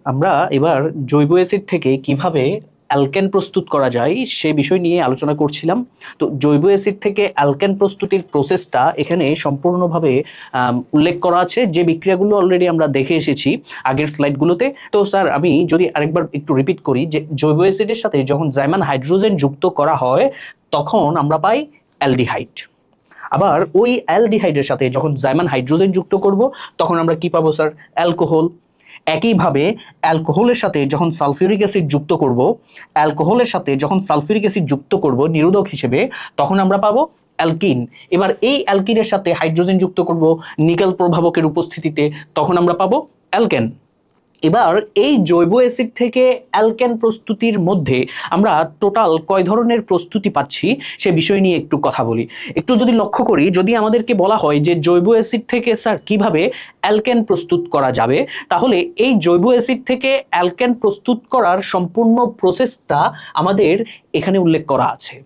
আমরা এবার জৈব অ্যাসিড থেকে কিভাবে অ্যালকেন প্রস্তুত করা যায় সে বিষয় নিয়ে আলোচনা করছিলাম। তো জৈব অ্যাসিড থেকে অ্যালকেন প্রস্তুতির প্রসেসটা এখানে সম্পূর্ণভাবে উল্লেখ করা আছে, যে বিক্রিয়াগুলো অলরেডি আমরা দেখে এসেছি আগের স্লাইডগুলোতে। তো স্যার আমি যদি আরেকবার একটু রিপিট করি, যে জৈব অ্যাসিডের সাথে যখন জাইমান হাইড্রোজেন যুক্ত করা হয় তখন আমরা পাই অ্যালডিহাইড। আবার ওই অ্যালডিহাইডের সাথে যখন জাইমান হাইড্রোজেন যুক্ত করব তখন আমরা কি পাবো স্যার? অ্যালকোহল। একইভাবে অ্যালকোহলের সাথে যখন সালফিউরিক অ্যাসিড যুক্ত করব, অ্যালকোহলের সাথে যখন সালফিউরিক অ্যাসিড যুক্ত করব নিরোধক হিসেবে, তখন আমরা পাবো অ্যালকিন। এবার এই অ্যালকিনের সাথে হাইড্রোজেন যুক্ত করব নিকেল প্রভাবকের উপস্থিতিতে, তখন আমরা পাবো অ্যালকেন। এবার এই জৈব অ্যাসিড থেকে অ্যালকেন প্রস্তুতির মধ্যে আমরা টোটাল কয় ধরনের প্রস্তুতি পাচ্ছি সে বিষয় নিয়ে একটু কথা বলি। একটু যদি লক্ষ্য করি, যদি আমাদেরকে বলা হয় যে জৈব অ্যাসিড থেকে স্যার কিভাবে অ্যালকেন প্রস্তুত করা যাবে, তাহলে এই জৈব অ্যাসিড থেকে অ্যালকেন প্রস্তুত করার সম্পূর্ণ প্রসেসটা আমাদের এখানে উল্লেখ করা আছে।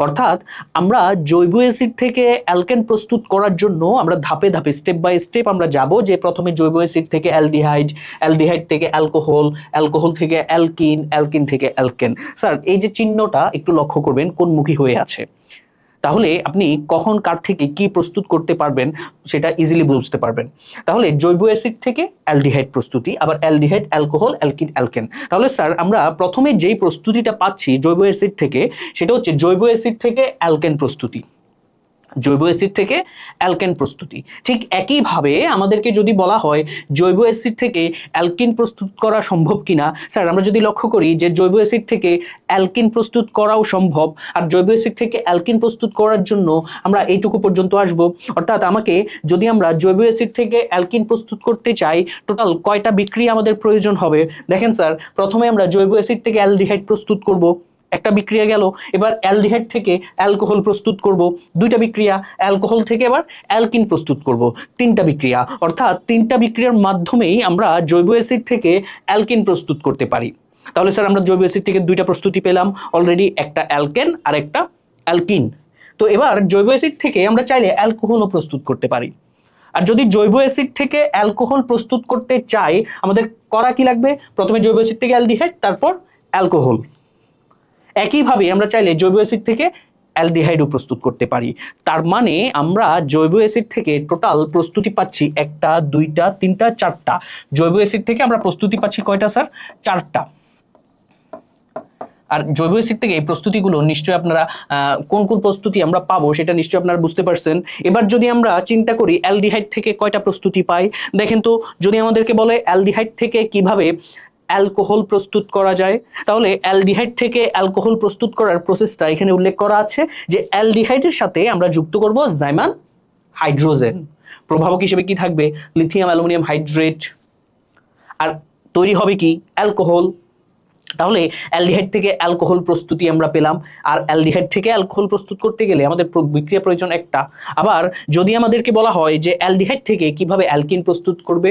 অর্থাৎ আমরা জৈব অ্যাসিড থেকে অ্যালকেন প্রস্তুত করার জন্য আমরা ধাপে ধাপে স্টেপ বাই স্টেপ আমরা যাব, যে প্রথমে জৈব অ্যাসিড থেকে অ্যালডিহাইড, অ্যালডিহাইড থেকে অ্যালকোহল, অ্যালকোহল থেকে অ্যালকিন, অ্যালকিন থেকে অ্যালকেন। স্যার এই যে চিহ্নটা একটু লক্ষ্য করবেন কোন মুখী হয়ে আছে, তাহলে আপনি কখন কার থেকে কি প্রস্তুত করতে পারবেন সেটা ইজিলি বুঝতে পারবেন। তাহলে জৈব অ্যাসিড থেকে অ্যালডিহাইড প্রস্তুতি, আবার অ্যালডিহাইড, অ্যালকোহল, অ্যালকিন, অ্যালকেন। তাহলে স্যার আমরা প্রথমে যেই প্রস্তুতিটা পাচ্ছি জৈব অ্যাসিড থেকে, সেটা হচ্ছে জৈব অ্যাসিড থেকে অ্যালকেন প্রস্তুতি। জৈব অ্যাসিড থেকে অ্যালকেন প্রস্তুতি। ঠিক একইভাবে আমাদেরকে যদি বলা হয় জৈব অ্যাসিড থেকে অ্যালকিন প্রস্তুত করা সম্ভব কিনা, স্যার আমরা যদি লক্ষ্য করি যে জৈব অ্যাসিড থেকে অ্যালকিন প্রস্তুত করাও সম্ভব। আর জৈব অ্যাসিড থেকে অ্যালকিন প্রস্তুত করার জন্য আমরা এইটুকু পর্যন্ত আসব। অর্থাৎ আমাকে যদি আমরা জৈব অ্যাসিড থেকে অ্যালকিন প্রস্তুত করতে চাই, টোটাল কয়টা বিক্রিয়া আমাদের প্রয়োজন হবে? দেখেন স্যার, প্রথমে আমরা জৈব অ্যাসিড থেকে অ্যালডিহাইড প্রস্তুত করব, একটা বিক্রিয়া গেল। এবার অ্যালডিহাইড থেকে অ্যালকোহল প্রস্তুত করব, দুইটা বিক্রিয়া। অ্যালকোহল থেকে এবার অ্যালকিন প্রস্তুত করব, তিনটা বিক্রিয়া। অর্থাৎ তিনটা বিক্রিয়ার মাধ্যমেই আমরা জৈব অ্যাসিড থেকে অ্যালকিন প্রস্তুত করতে পারি। তাহলে স্যার আমরা জৈব অ্যাসিড থেকে দুইটা প্রস্তুতি পেলাম অলরেডি, একটা অ্যালকেন আর একটা অ্যালকিন। তো এবার জৈব অ্যাসিড থেকে আমরা চাইলে অ্যালকোহলও প্রস্তুত করতে পারি। আর যদি জৈব অ্যাসিড থেকে অ্যালকোহল প্রস্তুত করতে চাই, আমাদের করা কি লাগবে? প্রথমে জৈব অ্যাসিড থেকে অ্যালডিহাইড, তারপর অ্যালকোহল। একইভাবে আমরা চাইলে জৈব অ্যাসিড থেকে অ্যালডিহাইডও প্রস্তুত করতে পারি। তার মানে আমরা জৈব অ্যাসিড থেকে টোটাল প্রস্তুতি পাচ্ছি একটা, দুইটা, তিনটা, চারটা। জৈব অ্যাসিড থেকে আমরা প্রস্তুতি পাচ্ছি কয়টা স্যার? চারটা। আর জৈব অ্যাসিড থেকে এই প্রস্তুতিগুলো নিশ্চয়ই আপনারা কোন কোন প্রস্তুতি আমরা পাবো সেটা নিশ্চয়ই আপনারা বুঝতে পারছেন। এবার যদি আমরা চিন্তা করি অ্যালডিহাইড থেকে কয়টা প্রস্তুতি পাই, দেখেন তো, যদি আমাদেরকে বলে অ্যালডিহাইড থেকে কিভাবে অ্যালকোহল প্রস্তুত করা যায়, তাহলে অ্যালডিহাইড থেকে অ্যালকোহল প্রস্তুত করার প্রসেসটা এখানে উল্লেখ করা আছে, যে অ্যালডিহাইডের সাথে আমরা যুক্ত করব জাইমান হাইড্রোজেন। প্রভাবক হিসেবে কি থাকবে? Lithium aluminium hydrate. আর তৈরি হবে কি? অ্যালকোহল। তাহলে অ্যালডিহাইড থেকে অ্যালকোহল প্রস্তুতি আমরা পেলাম। আর অ্যালডিহাইড থেকে অ্যালকোহল প্রস্তুত করতে গেলে আমাদের বিক্রিয়া প্রয়োজন একটা। আবার যদি আমাদেরকে বলা হয় যে অ্যালডিহাইড থেকে কিভাবে অ্যালকিন প্রস্তুত করবে,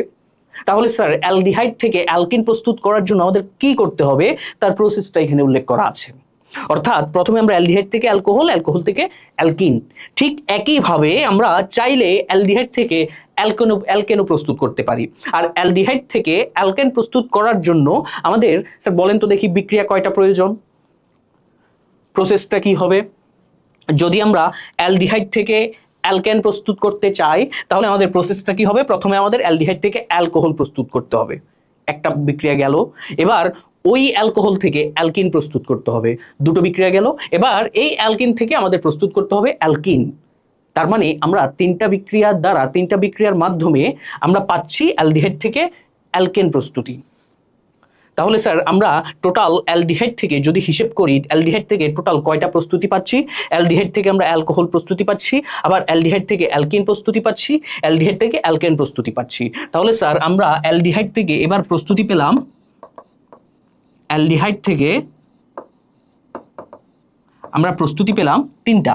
তাহলে স্যার অ্যালডিহাইড থেকে অ্যালকিন প্রস্তুত করার জন্য আমাদের কি করতে হবে তার প্রসেসটা এখানে উল্লেখ করা আছে। অর্থাৎ প্রথমে আমরা অ্যালডিহাইড থেকে অ্যালকোহল, অ্যালকোহল থেকে অ্যালকিন। ঠিক একইভাবে আমরা চাইলে অ্যালডিহাইড থেকে অ্যালকেনও প্রস্তুত করতে পারি। আর অ্যালডিহাইড থেকে অ্যালকেন প্রস্তুত করার জন্য আমাদের স্যার বলেন তো দেখি বিক্রিয়া কয়টা প্রয়োজন, প্রসেসটা কি হবে? যদি আমরা অ্যালডিহাইড থেকে অ্যালকেন প্রস্তুত করতে চাই, তাহলে আমাদের প্রসেসটা কি হবে? প্রথমে আমাদের অ্যালডিহাইড থেকে অ্যালকোহল প্রস্তুত করতে হবে, একটা বিক্রিয়া গেল। এবার ওই অ্যালকোহল থেকে অ্যালকিন প্রস্তুত করতে হবে, দুটো বিক্রিয়া গেল। এবার এই অ্যালকিন থেকে আমাদের প্রস্তুত করতে হবে অ্যালকিন। তার মানে আমরা তিনটা বিক্রিয়ার দ্বারা, তিনটা বিক্রিয়ার মাধ্যমে আমরা পাচ্ছি অ্যালডিহাইড থেকে অ্যালকেন প্রস্তুতি। তাহলে স্যার আমরা টোটাল অ্যালডিহাইড থেকে যদি হিসেব করি, অ্যালডিহাইড থেকে টোটাল কয়টা প্রস্তুতি পাচ্ছি? অ্যালডিহাইড থেকে আমরা অ্যালকোহল প্রস্তুতি পাচ্ছি, আবার অ্যালডিহাইড থেকে অ্যালকিন প্রস্তুতি পাচ্ছি, অ্যালডিহাইড থেকে অ্যালকেন প্রস্তুতি পাচ্ছি। তাহলে স্যার আমরা অ্যালডিহাইড থেকে এবার প্রস্তুতি পেলাম, অ্যালডিহাইড থেকে আমরা প্রস্তুতি পেলাম তিনটা।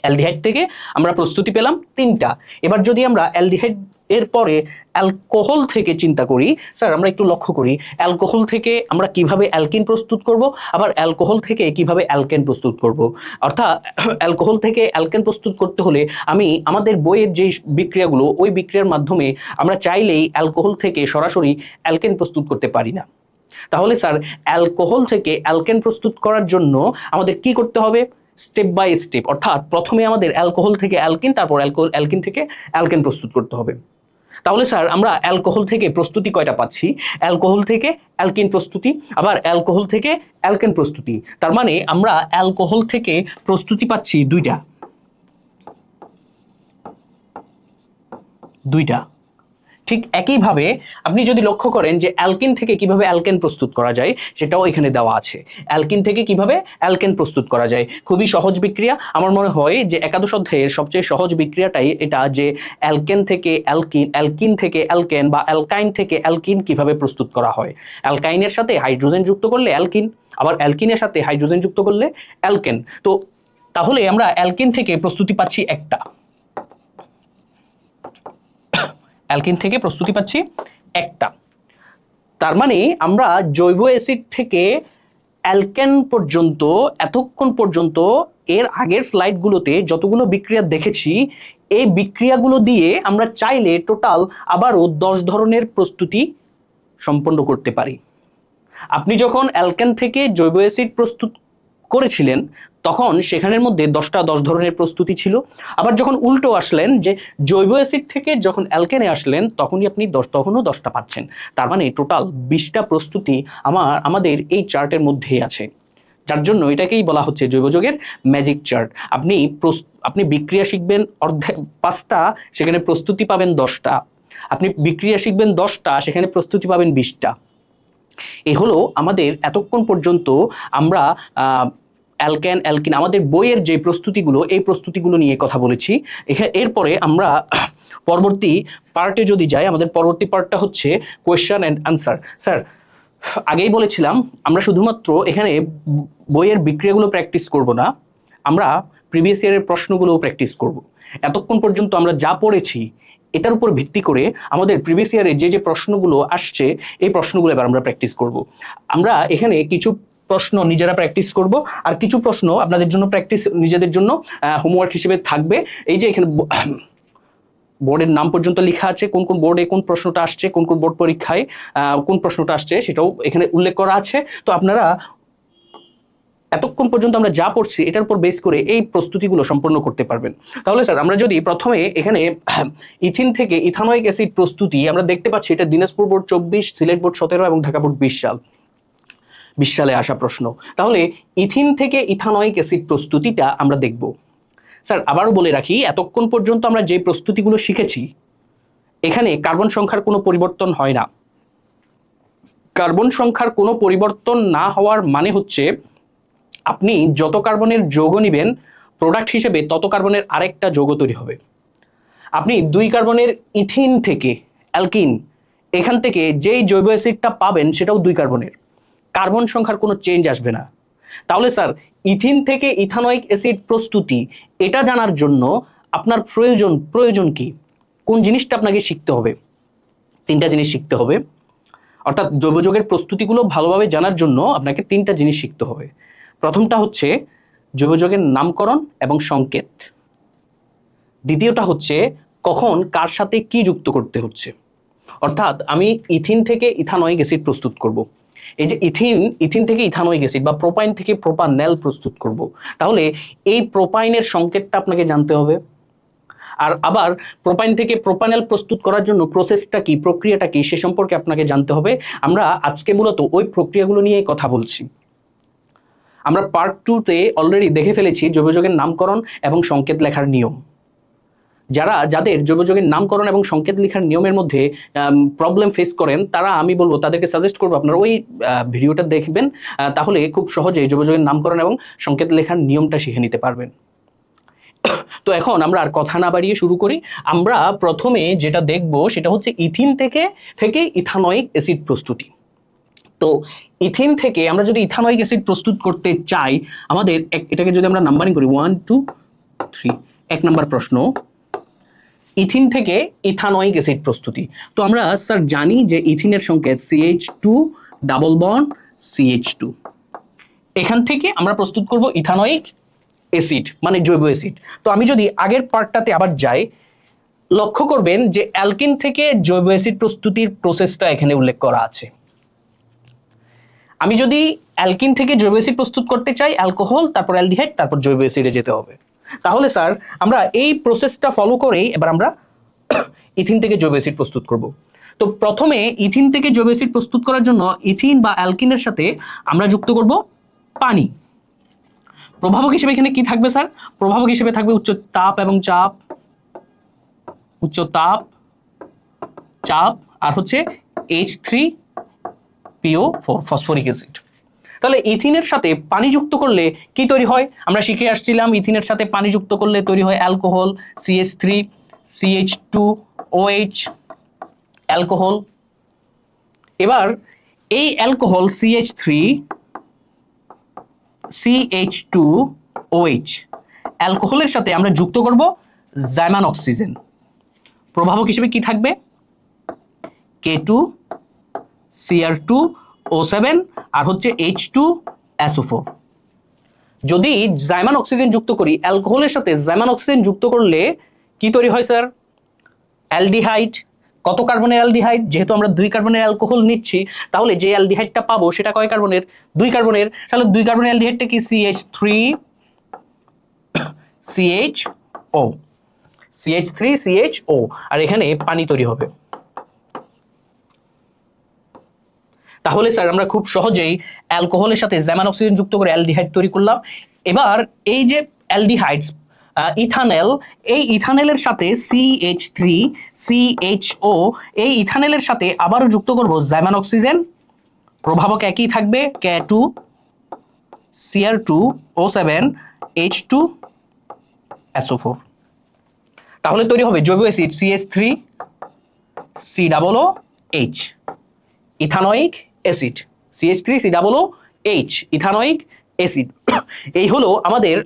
অ্যালডিহাইড থেকে আমরা প্রস্তুতি পেলাম তিনটা। এবার যদি আমরা অ্যালডিহাইড এরপরে অ্যালকোহল থেকে চিন্তা করি, স্যার আমরা একটু লক্ষ্য করি অ্যালকোহল থেকে আমরা কিভাবে অ্যালকিন প্রস্তুত করব, আবার অ্যালকোহল থেকে কিভাবে অ্যালকেন প্রস্তুত করব। অর্থাৎ অ্যালকোহল থেকে অ্যালকেন প্রস্তুত করতে হলে আমি আমাদের বইয়ের যে বিক্রিয়াগুলো, ওই বিক্রিয়ার মাধ্যমে আমরা চাইলেই অ্যালকোহল থেকে সরাসরি অ্যালকেন প্রস্তুত করতে পারি না। তাহলে স্যার অ্যালকোহল থেকে অ্যালকেন প্রস্তুত করার জন্য আমাদের কি করতে হবে, স্টেপ বাই স্টেপ। অর্থাৎ প্রথমে আমাদের অ্যালকোহল থেকে অ্যালকিন, তারপর অ্যালকিন থেকে অ্যালকেন প্রস্তুত করতে হবে। তাহলে স্যার আমরা অ্যালকোহল থেকে প্রস্তুতি কয়টা পাচ্ছি, অ্যালকোহল থেকে অ্যালকিন প্রস্তুতি, আবার অ্যালকোহল থেকে অ্যালকেন প্রস্তুতি। তার মানে আমরা অ্যালকোহল থেকে প্রস্তুতি পাচ্ছি দুইটা। ঠিক একইভাবে আপনি যদি লক্ষ্য করেন যে অ্যালকিন থেকে কিভাবে অ্যালকেন প্রস্তুত করা যায়, সেটাও এখানে দেওয়া আছে। অ্যালকিন থেকে কিভাবে অ্যালকেন প্রস্তুত করা যায়, খুবই সহজ বিক্রিয়া। আমার মনে হয় যে একাদশ অধ্যায়ের সবচেয়ে সহজ বিক্রিয়াটাই এটা, যে অ্যালকেন থেকে অ্যালকিন, অ্যালকিন থেকে অ্যালকেন বা অ্যালকাইন থেকে অ্যালকিন কিভাবে প্রস্তুত করা হয়। অ্যালকাইনের সাথে হাইড্রোজেন যুক্ত করলে অ্যালকিন, আবার অ্যালকিনের সাথে হাইড্রোজেন যুক্ত করলে অ্যালকেন। তো তাহলে আমরা অ্যালকিন থেকে প্রস্তুতি পাচ্ছি একটা, অ্যালকিন থেকে প্রস্তুতি পাচ্ছি একটা। তার মানে আমরা জৈব অ্যাসিড থেকে অ্যালকেন পর্যন্ত, এতক্ষণ পর্যন্ত এর আগের স্লাইডগুলোতে যতগুলো বিক্রিয়া দেখেছি, এই বিক্রিয়াগুলো দিয়ে আমরা চাইলে টোটাল আবারও 10 ধরনের প্রস্তুতি সম্পন্ন করতে পারি। আপনি যখন অ্যালকেন থেকে জৈব অ্যাসিড প্রস্তুত করেছিলেন তখন সেখানের মধ্যে 10 ধরনের প্রস্তুতি ছিল। আবার যখন উল্টো আসলেন, যে জৈব অ্যাসিড থেকে যখন অ্যালকেনে আসলেন, তখনই আপনি তখনও 10টা পাচ্ছেন। তার মানে টোটাল 20টা প্রস্তুতি আমাদের এই চার্টের মধ্যেই আছে, যার জন্য এটাকেই বলা হচ্ছে জৈব যৌগের ম্যাজিক চার্ট। আপনি বিক্রিয়া শিখবেন 5টা, সেখানে প্রস্তুতি পাবেন 10টা। আপনি বিক্রিয়া শিখবেন 10টা, সেখানে প্রস্তুতি পাবেন 20টা। এ হলো আমাদের এতক্ষণ পর্যন্ত আমরা অ্যালকেন, অ্যালকিন, আমাদের বইয়ের যে প্রস্তুতিগুলো, এই প্রস্তুতিগুলো নিয়ে কথা বলেছি। এরপরে আমরা পরবর্তী পার্টে যদি যাই, আমাদের পরবর্তী পার্টটা হচ্ছে কোয়েশ্চেন অ্যান্ড আনসার। স্যার আগেই বলেছিলাম আমরা শুধুমাত্র এখানে বইয়ের বিক্রিয়াগুলো প্র্যাকটিস করব না, আমরা প্রিভিয়াস ইয়ারের প্রশ্নগুলোও প্র্যাকটিস করব। এতক্ষণ পর্যন্ত আমরা যা পড়েছি এটার উপর ভিত্তি করে আমাদের প্রিভিয়াস ইয়ারে যে প্রশ্নগুলো আসছে, এই প্রশ্নগুলো এবার আমরা প্র্যাকটিস করব। আমরা এখানে কিছু প্রশ্ন নিজেরা প্র্যাকটিস করব, আর কিছু প্রশ্ন আপনাদের জন্য প্র্যাকটিস, নিজেদের জন্য হোমওয়ার্ক হিসেবে থাকবে। এই যে এখানে বোর্ডের নাম পর্যন্ত লেখা আছে, কোন কোন বোর্ডে কোন প্রশ্নটা আসছে, কোন কোন বোর্ড পরীক্ষায় কোন প্রশ্নটা আসছে, সেটাও এখানে উল্লেখ করা আছে। তো আপনারা এতক্ষণ পর্যন্ত আমরা যা পড়ছি এটার উপর বেস করে এই প্রস্তুতিগুলো সম্পন্ন করতে পারবেন। তাহলে স্যার আমরা যদি প্রথমে এখানে ইথিন থেকে ইথানোয়িক অ্যাসিড প্রস্তুতি আমরা দেখতে পাচ্ছি, এটা দিনাজপুর বোর্ড 24, সিলেট বোর্ড 17 এবং ঢাকা বোর্ড 20 সালে আসা প্রশ্ন। তাহলে ইথিন থেকে ইথানোয়িক অ্যাসিড প্রস্তুতিটা আমরা দেখব। স্যার আবারও বলে রাখি, এতক্ষণ পর্যন্ত আমরা যে প্রস্তুতিগুলো শিখেছি, এখানে কার্বন সংখ্যার কোনো পরিবর্তন হয় না। কার্বন সংখ্যার কোনো পরিবর্তন না হওয়ার মানে হচ্ছে আপনি যত কার্বনের যৌগ নেবেন, প্রোডাক্ট হিসেবে তত কার্বনের আরেকটা যৌগ তৈরি হবে। আপনি 2 কার্বনের ইথিন থেকে অ্যালকিন, এখান থেকে যেই জৈব অ্যাসিডটা পাবেন সেটাও 2 কার্বনের, কার্বন সংখ্যার কোনো চেঞ্জ আসবে না। তাহলে স্যার ইথিন থেকে ইথানোয়িক অ্যাসিড প্রস্তুতি, এটা জানার জন্য আপনার প্রয়োজন কি, কোন জিনিসটা আপনাকে শিখতে হবে? 3টা জিনিস শিখতে হবে। অর্থাৎ জৈব যৌগের প্রস্তুতিগুলো ভালোভাবে জানার জন্য আপনাকে 3টা জিনিস শিখতে হবে। প্রথমটা হচ্ছে জৈব যৌগের নামকরণ এবং সংকেত। দ্বিতীয়টা হচ্ছে কখন কার সাথে কি যুক্ত করতে হচ্ছে। অর্থাৎ আমি ইথিন থেকে ইথানোয়িক অ্যাসিড প্রস্তুত করব। এই যে ইথিন থেকে ইথানোয়িক অ্যাসিড বা প্রোপাইন থেকে প্রোপানেল প্রস্তুত করব, তাহলে এই প্রোপাইনের সংকেতটা আপনাকে জানতে হবে। আর আবার প্রোপাইন থেকে প্রোপানেল প্রস্তুত করার জন্য প্রসেসটা কি, প্রক্রিয়াটা কি, সে সম্পর্কে আপনাকে জানতে হবে। আমরা আজকে মূলত ওই প্রক্রিয়াগুলো নিয়ে কথা বলছি। আমরা পার্ট 2-তে অলরেডি দেখে ফেলেছি জৈব যৌগের নামকরণ এবং সংকেত লেখার নিয়ম। যাদের জৈব যৌগের নামকরণ এবং সংকেত লেখার নিয়মের মধ্যে প্রবলেম ফেস করেন, তারা, আমি বলবো তাদেরকে সাজেস্ট করবো আপনারা ওই ভিডিওটা দেখবেন, তাহলে খুব সহজেই জৈব যৌগের নামকরণ এবং সংকেত লেখার নিয়মটা শিখে নিতে পারবেন। তো এখন আমরা আর কথা না বাড়িয়ে শুরু করি। আমরা প্রথমে যেটা দেখব সেটা হচ্ছে ইথিন থেকে ইথানোয়িক অ্যাসিড প্রস্তুতি। তো ইথিন থেকে আমরা যদি ইথানোয়িক অ্যাসিড প্রস্তুত করতে চাই, আমাদের এটাকে যদি আমরা নাম্বারিং করি 1 2 3, 1 নম্বর প্রশ্ন, ইথিন থেকে ইথানোয়িক অ্যাসিড প্রস্তুতি। তো আমরা স্যার জানি যে ইথিনের সংকেত CH2 ডাবল বন্ড CH2, এখান থেকে আমরা প্রস্তুত করব ইথানোয়িক অ্যাসিড মানে জৈব অ্যাসিড। তো আমি যদি আগের পার্টটাতে আবার যাই, লক্ষ্য করবেন যে অ্যালকিন থেকে জৈব অ্যাসিড প্রস্তুতির প্রসেসটা এখানে উল্লেখ করা আছে। আমি যদি অ্যালকিন থেকে জৈব অ্যাসিড প্রস্তুত করতে চাই, অ্যালকোহল তারপর অ্যালডিহাইড তারপর জৈব অ্যাসিডে যেতে হবে। তাহলে স্যার আমরা এই প্রসেসটা ফলো করেই এবার আমরা ইথিন থেকে জৈব অ্যাসিড প্রস্তুত করব। তো প্রথমে ইথিন থেকে জৈব অ্যাসিড প্রস্তুত করার জন্য ইথিন বা অ্যালকিনের সাথে আমরা যুক্ত করব পানি। প্রভাবক হিসেবে এখানে কি থাকবে স্যার? প্রভাবক হিসেবে থাকবে উচ্চ তাপ এবং চাপ, উচ্চ তাপ চাপ, আর হচ্ছে H3PO4 ফসফরিক অ্যাসিড। তাহলে ইথিনের সাথে পানি যুক্ত করলে কি তৈরি হয়? আমরা শিখে আসছিলাম ইথিনের সাথে পানি যুক্ত করলে তৈরি হয় অ্যালকোহল CH3 CH2OH অ্যালকোহল। এবার এই অ্যালকোহল CH3 CH2OH অ্যালকোহলের সাথে আমরা যুক্ত করব জাইমান অক্সিজেন। প্রভাবক হিসেবে কি থাকবে? K2Cr2O7 আর হচ্ছে H2SO4। যদি জাইমান অক্সিজেন যুক্ত করি, অ্যালকোহলের সাথে জাইমান অক্সিজেন যুক্ত করলে কি তৈরি হয় স্যার? অ্যালডিহাইড। কত কার্বনের অ্যালডিহাইড? যেহেতু আমরা 2 কার্বনের অ্যালকোহল নিচ্ছি, তাহলে যে অ্যালডিহাইডটা পাবো সেটা কয় কার্বনের? 2 কার্বনের। তাহলে 2 কার্বনের অ্যালডিহাইডটা কি? CH3CHO, CH3CHO, আর এখানে পানি তৈরি হবে। তাহলে স্যার আমরা খুব সহজেই অ্যালকোহলের সাথে জাইমান অক্সিজেন যুক্ত করে অ্যালডিহাইড তৈরি করলাম। এবার এই যে অ্যালডিহাইডস ইথানেল, এই ইথানেলের সাথে CH3CHO, এই ইথানেলের সাথে আবারও যুক্ত করব জাইমান অক্সিজেন। প্রভাবক একই থাকবে K2Cr2O7 H2SO4। তাহলে তৈরি হবে জৈব acid CH3COOH ethanoic acid, CH3COOH ethanoic acid. এই হলো আমাদের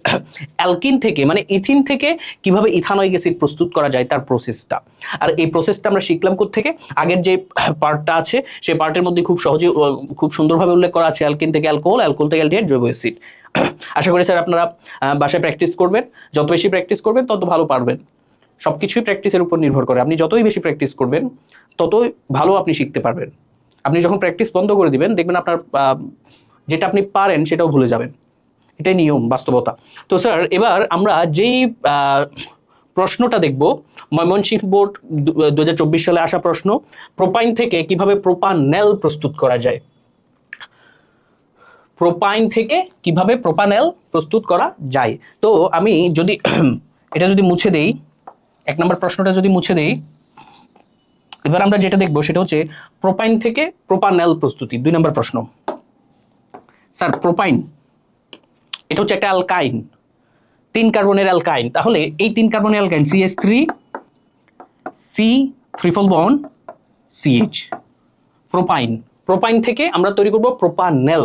অ্যালকিন থেকে মানে ইথিন থেকে কিভাবে ইথানোয়িক অ্যাসিড প্রস্তুত করা যায় তার প্রসেসটা। আর এই প্রসেসটা আমরা শিখলাম কোত্থেকে? আগের যে পার্টটা আছে সেই পার্টের মধ্যে খুব সহজে খুব সুন্দরভাবে উল্লেখ করা আছে অ্যালকিন থেকে অ্যালকোহল, অ্যালকোহল থেকে অ্যালডিহাইড, জৈব অ্যাসিড। আশা করি স্যার আপনারা বাসায় প্র্যাকটিস করবেন, যত বেশি প্র্যাকটিস করবেন তত ভালো পারবেন। সবকিছুই প্র্যাকটিসের উপর নির্ভর করে। আপনি যতই বেশি প্র্যাকটিস করবেন ততই ভালো আপনি শিখতে পারবেন। আপনি যখন প্র্যাকটিস বন্ধ করে দিবেন দেখবেন আপনার যেটা আপনি পারেন সেটাও ভুলে যাবেন। এটাই নিয়ম, বাস্তবতা। তো স্যার এবার আমরা যেই প্রশ্নটা দেখব, ময়মনসিংহ বোর্ড 2024 সালে আসা প্রশ্ন, প্রোপাইন থেকে কিভাবে প্রোপানেল প্রস্তুত করা যায়। প্রোপাইন থেকে কিভাবে প্রোপানেল প্রস্তুত করা যায়। তো আমি যদি এটা যদি মুছে দেই, 1 নম্বর প্রশ্নটা যদি মুছে দেই, এবার আমরা যেটা দেখবো সেটা হচ্ছে প্রোপাইন থেকে প্রোপানেল প্রস্তুতি। 2 নম্বর প্রশ্ন। স্যার প্রোপাইন এটা হচ্ছে একটা অ্যালকাইন, 3 কার্বনের অ্যালকাইন। তাহলে এই 3 কার্বনের অ্যালকাইন CH3 C3 bond CH propyne. Propyne থেকে আমরা তৈরি করব প্রোপানেল।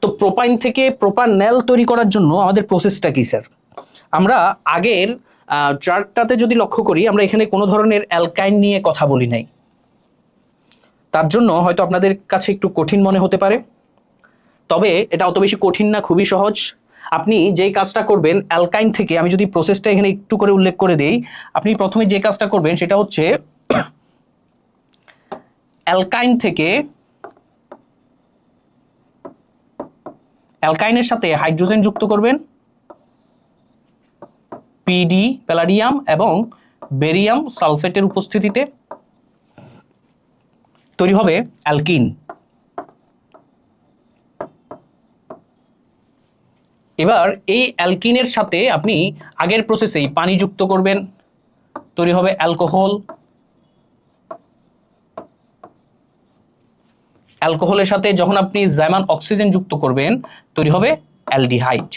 তো প্রোপাইন থেকে প্রোপানেল তৈরি করার জন্য আমাদের প্রসেসটা কি স্যার? আমরা আগের চার্টটাতে যদি লক্ষ্য করি, আমরা এখানে কোনো ধরনের অ্যালকাইন নিয়ে কথা বলি নাই। তার জন্য হয়তো আপনাদের কাছে একটু কঠিন মনে হতে পারে, তবে এটা অত বেশি কঠিন না, খুবই সহজ। আপনি যেই কাজটা করবেন অ্যালকাইন থেকে, আমি যদি প্রসেসটা এখানে একটু করে উল্লেখ করে দেই, আপনি প্রথমে যে কাজটা করবেন সেটা হচ্ছে অ্যালকাইন থেকে অ্যালকাইনের সাথে হাইড্রোজেন যুক্ত করবেন, PD প্যালাডিয়াম এবং বেরিয়াম সালফেটের উপস্থিতিতে তৈরি হবে অ্যালকিন। এবার এই অ্যালকিনের সাথে আপনি আগের প্রসেসেই পানি যুক্ত করবেন, তৈরি হবে অ্যালকোহল। অ্যালকোহলের সাথে যখন আপনি জাইমান অক্সিজেন যুক্ত করবেন তৈরি হবে অ্যালডিহাইড।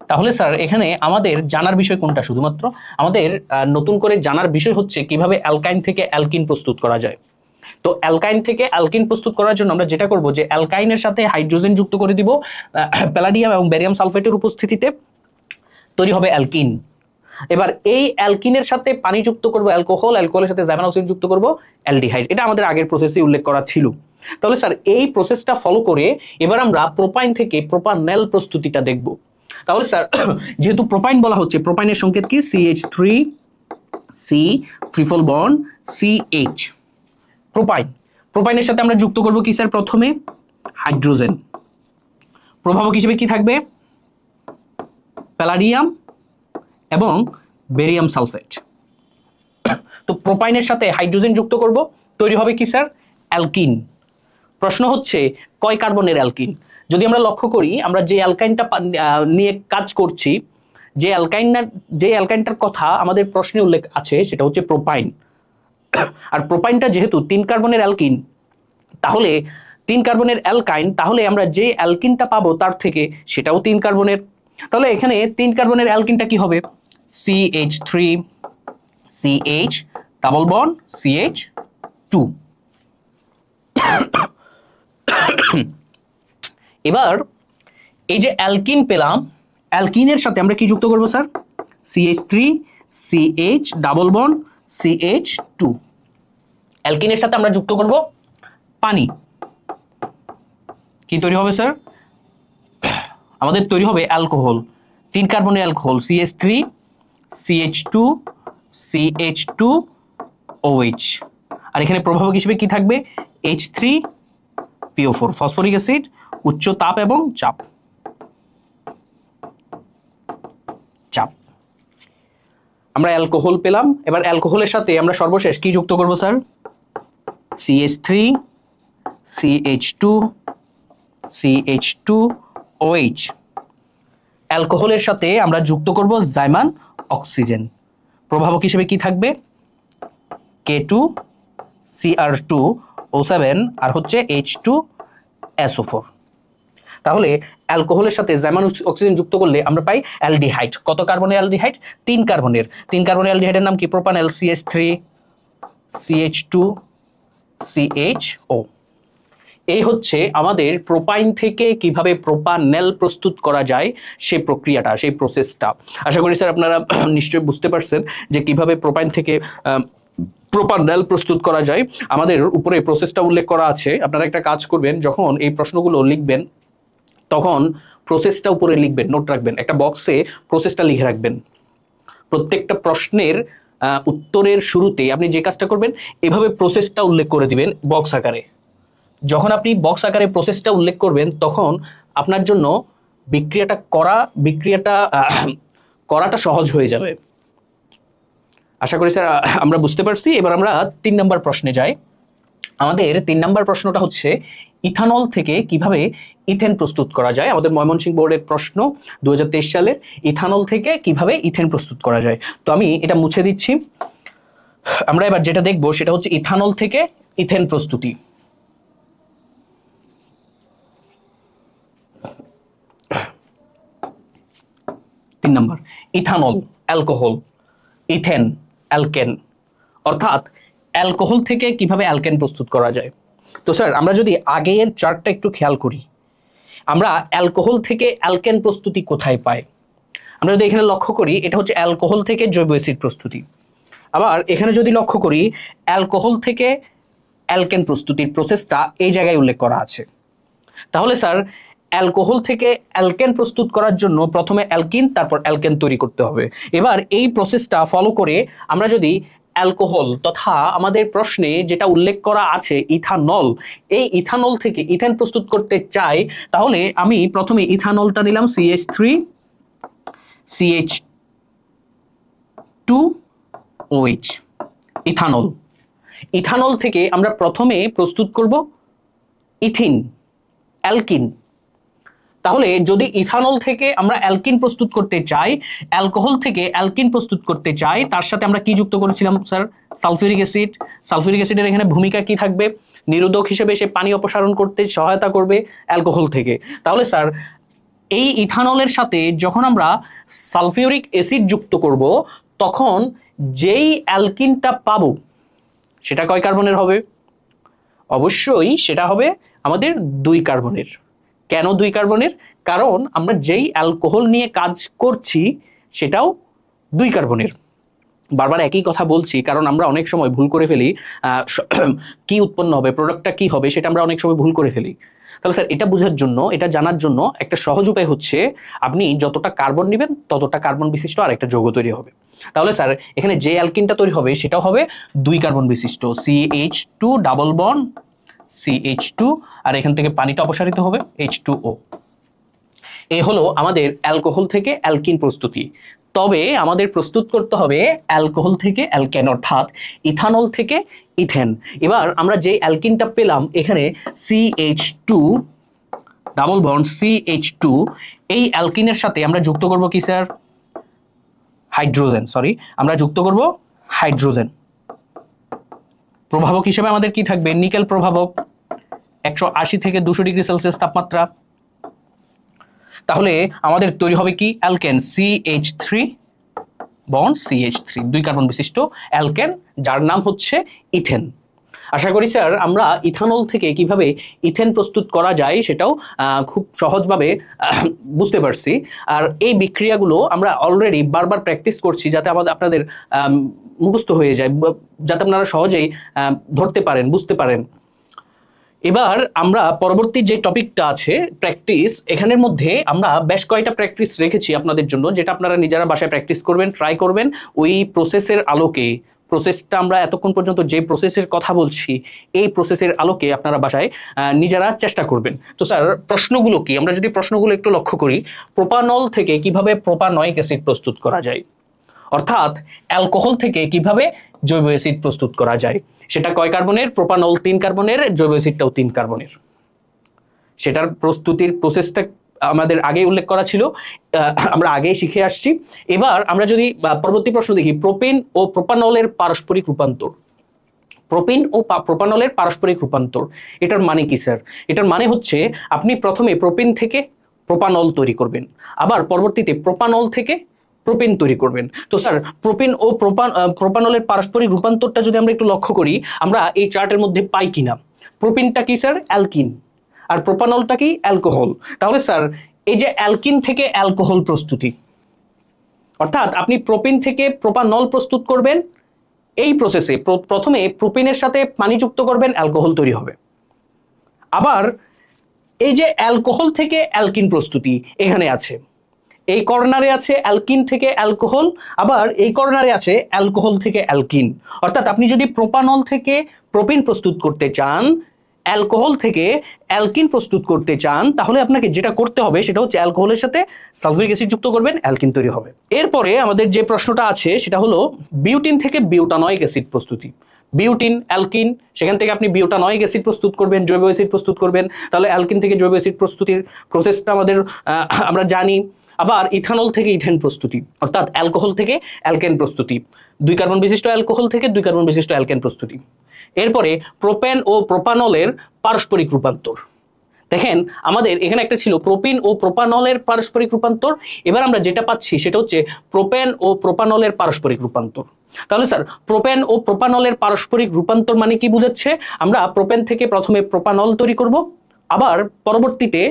তাহলে স্যার এখানে আমাদের জানার বিষয় কোনটা? শুধুমাত্র আমাদের নতুন করে জানার বিষয় হচ্ছে কিভাবে অ্যালকাইন থেকে অ্যালকিন প্রস্তুত করা যায়। তো অ্যালকাইন থেকে অ্যালকিন প্রস্তুত করার জন্য আমরা যেটা করব যে অ্যালকাইনের সাথে হাইড্রোজেন যুক্ত করে দিব প্যালাডিয়াম এবং বেরিয়াম সালফেটের উপস্থিতিতে, তৈরি হবে অ্যালকিন। এবার এই অ্যালকিনের সাথে পানি যুক্ত করব অ্যালকোহল, অ্যালকোহলের সাথে জাইমান অক্সিজেন যুক্ত করব অ্যালডিহাইড। এটা আমাদের আগের প্রসেসে উল্লেখ করা ছিল। তাহলে স্যার এই প্রসেসটা ফলো করে এবার আমরা প্রোপাইন থেকে প্রোপানল প্রস্তুতিটা দেখব। তাহলে স্যার যেহেতু প্রোপাইন বলা হচ্ছে, প্রোপাইনের সংকেত কি? CH3 C triple bond CH। Propyne, প্রোপাইনের সাথে আমরা যুক্ত করব কি স্যার? প্রথমে হাইড্রোজেন, প্রভাবক হিসেবে কি থাকবে? প্যালাডিয়াম এবং বেরিয়াম সালফেট। তো প্রোপাইনের সাথে হাইড্রোজেন যুক্ত করব, তৈরি হবে কি স্যার? অ্যালকিন। প্রশ্ন হচ্ছে কয় কার্বনের অ্যালকিন? যদি আমরা লক্ষ্য করি, আমরা যে অ্যালকাইনটা নিয়ে কাজ করছি, যে অ্যালকাইনটার কথা আমাদের প্রশ্নে উল্লেখ আছে সেটা হচ্ছে প্রোপাইন। আর প্রোপাইনটা যেহেতু 3 কার্বনের অ্যালকিন, তাহলে 3 কার্বনের অ্যালকাইন, তাহলে আমরা যে অ্যালকিনটা পাবো তার থেকে সেটাও 3 কার্বনের। তাহলে এখানে 3 কার্বনের অ্যালকিনটা কি হবে? CH3 CH double bond CH2। এবার এই যে অ্যালকিন পেলাম, অ্যালকিনের সাথে আমরা কি যুক্ত করব sir? CH3 CH double bond CH2। অ্যালকিনের সাথে আমরা যুক্ত করব পানি। কি তৈরি হবে স্যার? আমাদের তৈরি হবে অ্যালকোহল, 3 কার্বনের alcohol CH3 CH2 CH2 OH। আর এখানে প্রভাবক হিসেবে কি থাকবে? H3PO4, ফসফরিক অ্যাসিড, উচ্চ তাপ এবং চাপ। আমরা অ্যালকোহল পেলাম। এবার অ্যালকোহলের সাথে আমরা সর্বশেষ কি যুক্ত করব sir? CH3 CH2 CH2 OH। অ্যালকোহলের সাথে আমরা যুক্ত করব জাইমান অক্সিজেন। প্রভাবক হিসেবে কি থাকবে? K2Cr2O7 আর হচ্ছে H2SO4। তাহলে অ্যালকোহলের সাথে জাইমান অক্সিজেন যুক্ত করলে আমরা পাই অ্যালডিহাইড। কত কার্বনের অ্যালডিহাইড? 3 কার্বনের। 3 কার্বনের অ্যালডিহাইডের নাম কি? Propanol, CH3 CH2 CHO। এই হচ্ছে আমাদের প্রোপাইন থেকে কিভাবে প্রোপানল প্রস্তুত করা যায় সেই প্রক্রিয়াটা, সেই প্রসেসটা। আশা করি স্যার আপনারা নিশ্চয়ই বুঝতে পারছেন যে কিভাবে প্রোপাইন থেকে প্রোপানল প্রস্তুত করা যায়। আমাদের উপরে প্রসেসটা উল্লেখ করা আছে। আপনারা একটা কাজ করবেন, যখন এই প্রশ্নগুলো লিখবেন তখন প্রসেসটা উপরে লিখবেন, নোট রাখবেন, একটা বক্সে প্রসেসটা লিখে রাখবেন। প্রত্যেকটা প্রশ্নের উত্তরের শুরুতে আপনি যে কাজটা করবেন, এভাবে প্রসেসটা উল্লেখ করে দিবেন বক্স আকারে। যখন আপনি বক্স আকারে প্রসেসটা উল্লেখ করবেন, তখন আপনার জন্য করাটা সহজ হয়ে যাবে। আশা করি স্যার আমরা বুঝতে পারছি। এবার আমরা 3 নম্বর প্রশ্নে যাই। আমাদের 3 নম্বর প্রশ্নটা হচ্ছে ইথানল থেকে কিভাবে ইথেন প্রস্তুত করা যায়। আমাদের ময়মনসিংহ বোর্ডের প্রশ্ন 2023 সালের, ইথানল থেকে কিভাবে ইথেন প্রস্তুত করা যায়। তো আমি এটা মুছে দিচ্ছি। আমরা এবার যেটা দেখব সেটা হচ্ছে ইথানল থেকে ইথেন প্রস্তুতি। Number, ethanol alcohol, ethane alkane, অর্থাৎ অ্যালকোহল থেকে কিভাবে অ্যালকেন প্রস্তুত করা যায়। তো স্যার আমরা যদি আগের চার্টটা একটু খেয়াল করি, আমরা অ্যালকোহল থেকে অ্যালকেন প্রস্তুতি কোথায় পাই? আমরা যদি এখানে লক্ষ্য করি, এটা হচ্ছে অ্যালকোহল থেকে জৈব অ্যাসিড প্রস্তুতি। আবার এখানে যদি লক্ষ্য করি, অ্যালকোহল থেকে অ্যালকেন প্রস্তুতির প্রসেসটা এই জায়গায় উল্লেখ করা আছে। তাহলে স্যার অ্যালকোহল থেকে অ্যালকেন প্রস্তুত করার জন্য প্রথমে অ্যালকিন, তারপর অ্যালকেন তৈরি করতে হবে। এবার এই প্রসেসটা ফলো করে আমরা যদি অ্যালকোহল তথা আমাদের প্রশ্নে যেটা উল্লেখ করা আছে ইথানল, এই ইথানল থেকে ইথেন প্রস্তুত করতে চাই, তাহলে আমি প্রথমে ইথানলটা নিলাম CH3 CH2OH। ইথানল, ইথানল থেকে আমরা প্রথমে প্রস্তুত করব ইথিন, অ্যালকিন। তাহলে যদি ইথানল থেকে আমরা অ্যালকিন প্রস্তুত করতে চাই, অ্যালকোহল থেকে অ্যালকিন প্রস্তুত করতে চাই, তার সাথে আমরা কি যুক্ত করেছিলাম স্যার? Sulphuric acid. সালফিউরিক অ্যাসিডের এখানে ভূমিকা কি থাকবে? নিরোধক হিসেবে সে পানি অপসারণ করতে সহায়তা করবে অ্যালকোহল থেকে। তাহলে স্যার এই ইথানলের সাথে যখন আমরা সালফিউরিক অ্যাসিড যুক্ত করব, তখন যেই অ্যালকিনটা পাবো সেটা কয় কার্বনের হবে? অবশ্যই সেটা হবে আমাদের 2 কার্বনের। কেন 2 কার্বনের? কারণ আমরা যেই অ্যালকোহল নিয়ে কাজ করছি সেটাও 2 কার্বনের। বারবার একই কথা বলছি কারণ আমরা অনেক সময় ভুল করে ফেলি, কি উৎপন্ন হবে, প্রোডাক্টটা কি হবে সেটা আমরা অনেক সময় ভুল করে ফেলি। তাহলে স্যার এটা বোঝার জন্য, এটা জানার জন্য একটা সহজ উপায় হচ্ছে আপনি যতটা কার্বন নেবেন ততটা কার্বন বিশিষ্ট আর একটা যৌগ তৈরি হবে। তাহলে স্যার এখানে যে অ্যালকিনটা তৈরি হবে সেটাও হবে 2 কার্বন বিশিষ্ট, CH2 ডাবল বন্ড CH2, আর এখান থেকে পানিটা অপসারিত হবে H2O। এ হলো আমাদের অ্যালকোহল থেকে অ্যালকিন প্রস্তুতি। তবে আমাদের প্রস্তুত করতে হবে অ্যালকোহল থেকে অ্যালকেন, অর্থাৎ ইথানল থেকে ইথেন। এবার আমরা যে অ্যালকিনটা পেলাম এখানে CH2 ডাবল বন্ড CH2, এই অ্যালকিনের সাথে আমরা যুক্ত করব কি স্যার? হাইড্রোজেন, আমরা যুক্ত করব হাইড্রোজেন। প্রভাবক হিসেবে আমাদের কি থাকবে? নিকেল প্রভাবক, 180 থেকে 200 ডিগ্রি সেলসিয়াস তাপমাত্রা। তাহলে আমাদের তৈরি হবে কি? Alkane, CH3 bond CH3, 2 carbon বিশিষ্ট অ্যালকেন, যার নাম হচ্ছে ইথেন। আশা করি স্যার আমরা ইথানল থেকে কিভাবে ইথেন প্রস্তুত করা যায় সেটাও খুব সহজভাবে বুঝতে পারছি। আর এই বিক্রিয়াগুলো আমরা অলরেডি বারবার প্র্যাকটিস করছি যাতে আপনাদের মুখস্থ হয়ে যায়, যাতে আপনারা সহজেই ধরতে পারেন, বুঝতে পারেন। এবার আমরা পরবর্তী যে টপিকটা আছে প্র্যাকটিস, এখানের মধ্যে আমরা বেশ কয়েকটা প্র্যাকটিস রেখেছি আপনাদের জন্য, যেটা আপনারা নিজেরা বাসায় প্র্যাকটিস করবেন, ট্রাই করবেন ওই প্রসেসের আলোকে। প্রসেসটা আমরা এতক্ষণ পর্যন্ত যে প্রসেসের কথা বলছি এই প্রসেসের আলোকে আপনারা বাসায় নিজেরা চেষ্টা করবেন। তো স্যার প্রশ্নগুলো কি? আমরা যদি প্রশ্নগুলো একটু লক্ষ্য করি, প্রোপানল থেকে কিভাবে প্রোপানয়িক অ্যাসিড প্রস্তুত করা যায়, অর্থাৎ অ্যালকোহল থেকে কিভাবে জৈব অ্যাসিড প্রস্তুত করা যায়, সেটা কয় কার্বনের? প্রোপানল 3 কার্বনের, জৈব অ্যাসিডটাও 3 কার্বনের। সেটার প্রস্তুতির প্রসেসটা আমাদের আগে উল্লেখ করা ছিল, আমরা আগেই শিখে আসছি। এবার আমরা যদি পরবর্তী প্রশ্ন দেখি, প্রোপেন ও প্রোপানলের পারস্পরিক রূপান্তর। প্রোপেন ও প্রোপানলের পারস্পরিক রূপান্তর, এটার মানে কি স্যার? এটার মানে হচ্ছে আপনি প্রথমে প্রোপেন থেকে প্রোপানল তৈরি করবেন, আবার পরবর্তীতে প্রোপানল থেকে প্রোপেন তৈরি করবেন। তো স্যার প্রোপেন ও প্রোপানলের পারস্পরিক রূপান্তরটা যদি আমরা একটু লক্ষ্য করি, আমরা এই চার্টের মধ্যে পাই কিনা? প্রোপেনটা কি স্যার? অ্যালকিন, আর প্রোপানলটা কি? অ্যালকোহল। তাহলে স্যার এই যে অ্যালকিন থেকে অ্যালকোহল প্রস্তুতি, অর্থাৎ আপনি প্রোপেন থেকে প্রোপানল প্রস্তুত করবেন, এই প্রসেসে প্রথমে প্রোপেনের সাথে পানি যুক্ত করবেন, অ্যালকোহল তৈরি হবে। আবার এই যে অ্যালকোহল থেকে অ্যালকিন প্রস্তুতি এখানে আছে, এই কর্নারে আছে অ্যালকিন থেকে অ্যালকোহল, আবার এই কর্নারে আছে অ্যালকোহল থেকে অ্যালকিন। অর্থাৎ আপনি যদি প্রোপানল থেকে প্রোপেন প্রস্তুত করতে চান, অ্যালকোহল থেকে অ্যালকিন প্রস্তুত করতে চান, তাহলে আপনাকে যেটা করতে হবে সেটা হচ্ছে অ্যালকোহলের সাথে সালফিউরিক অ্যাসিড যুক্ত করবেন, অ্যালকিন তৈরি হবে। এরপরে আমাদের যে প্রশ্নটা আছে সেটা হলো বিউটিন থেকে বিউটানয়িক অ্যাসিড প্রস্তুতি। বিউটিন, অ্যালকিন, সেখান থেকে আপনি বিউটানয়িক অ্যাসিড প্রস্তুত করবেন, জৈব অ্যাসিড প্রস্তুত করবেন। তাহলে অ্যালকিন থেকে জৈব অ্যাসিড প্রস্তুতির প্রসেসটা আমাদের আমরা জানি। আবার ইথানল থেকে ইথেন প্রস্তুতি, অর্থাৎ অ্যালকোহল থেকে অ্যালকেন প্রস্তুতি, 2 কার্বন বিশিষ্ট অ্যালকোহল থেকে 2 কার্বন বিশিষ্ট অ্যালকেন প্রস্তুতি। এরপরে প্রোপেন ও প্রোপানলের পারস্পরিক রূপান্তর। দেখেন আমাদের এখানে একটা ছিল প্রোপেন ও প্রোপানলের পারস্পরিক রূপান্তর, এবার আমরা যেটা পাচ্ছি সেটা হচ্ছে প্রোপেন ও প্রোপানলের পারস্পরিক রূপান্তর। তাহলে স্যার প্রোপেন ও প্রোপানলের পারস্পরিক রূপান্তর মানে কি বোঝাচ্ছে? আমরা প্রোপেন থেকে প্রথমে প্রোপানল তৈরি করব, আবার পরবর্তীতে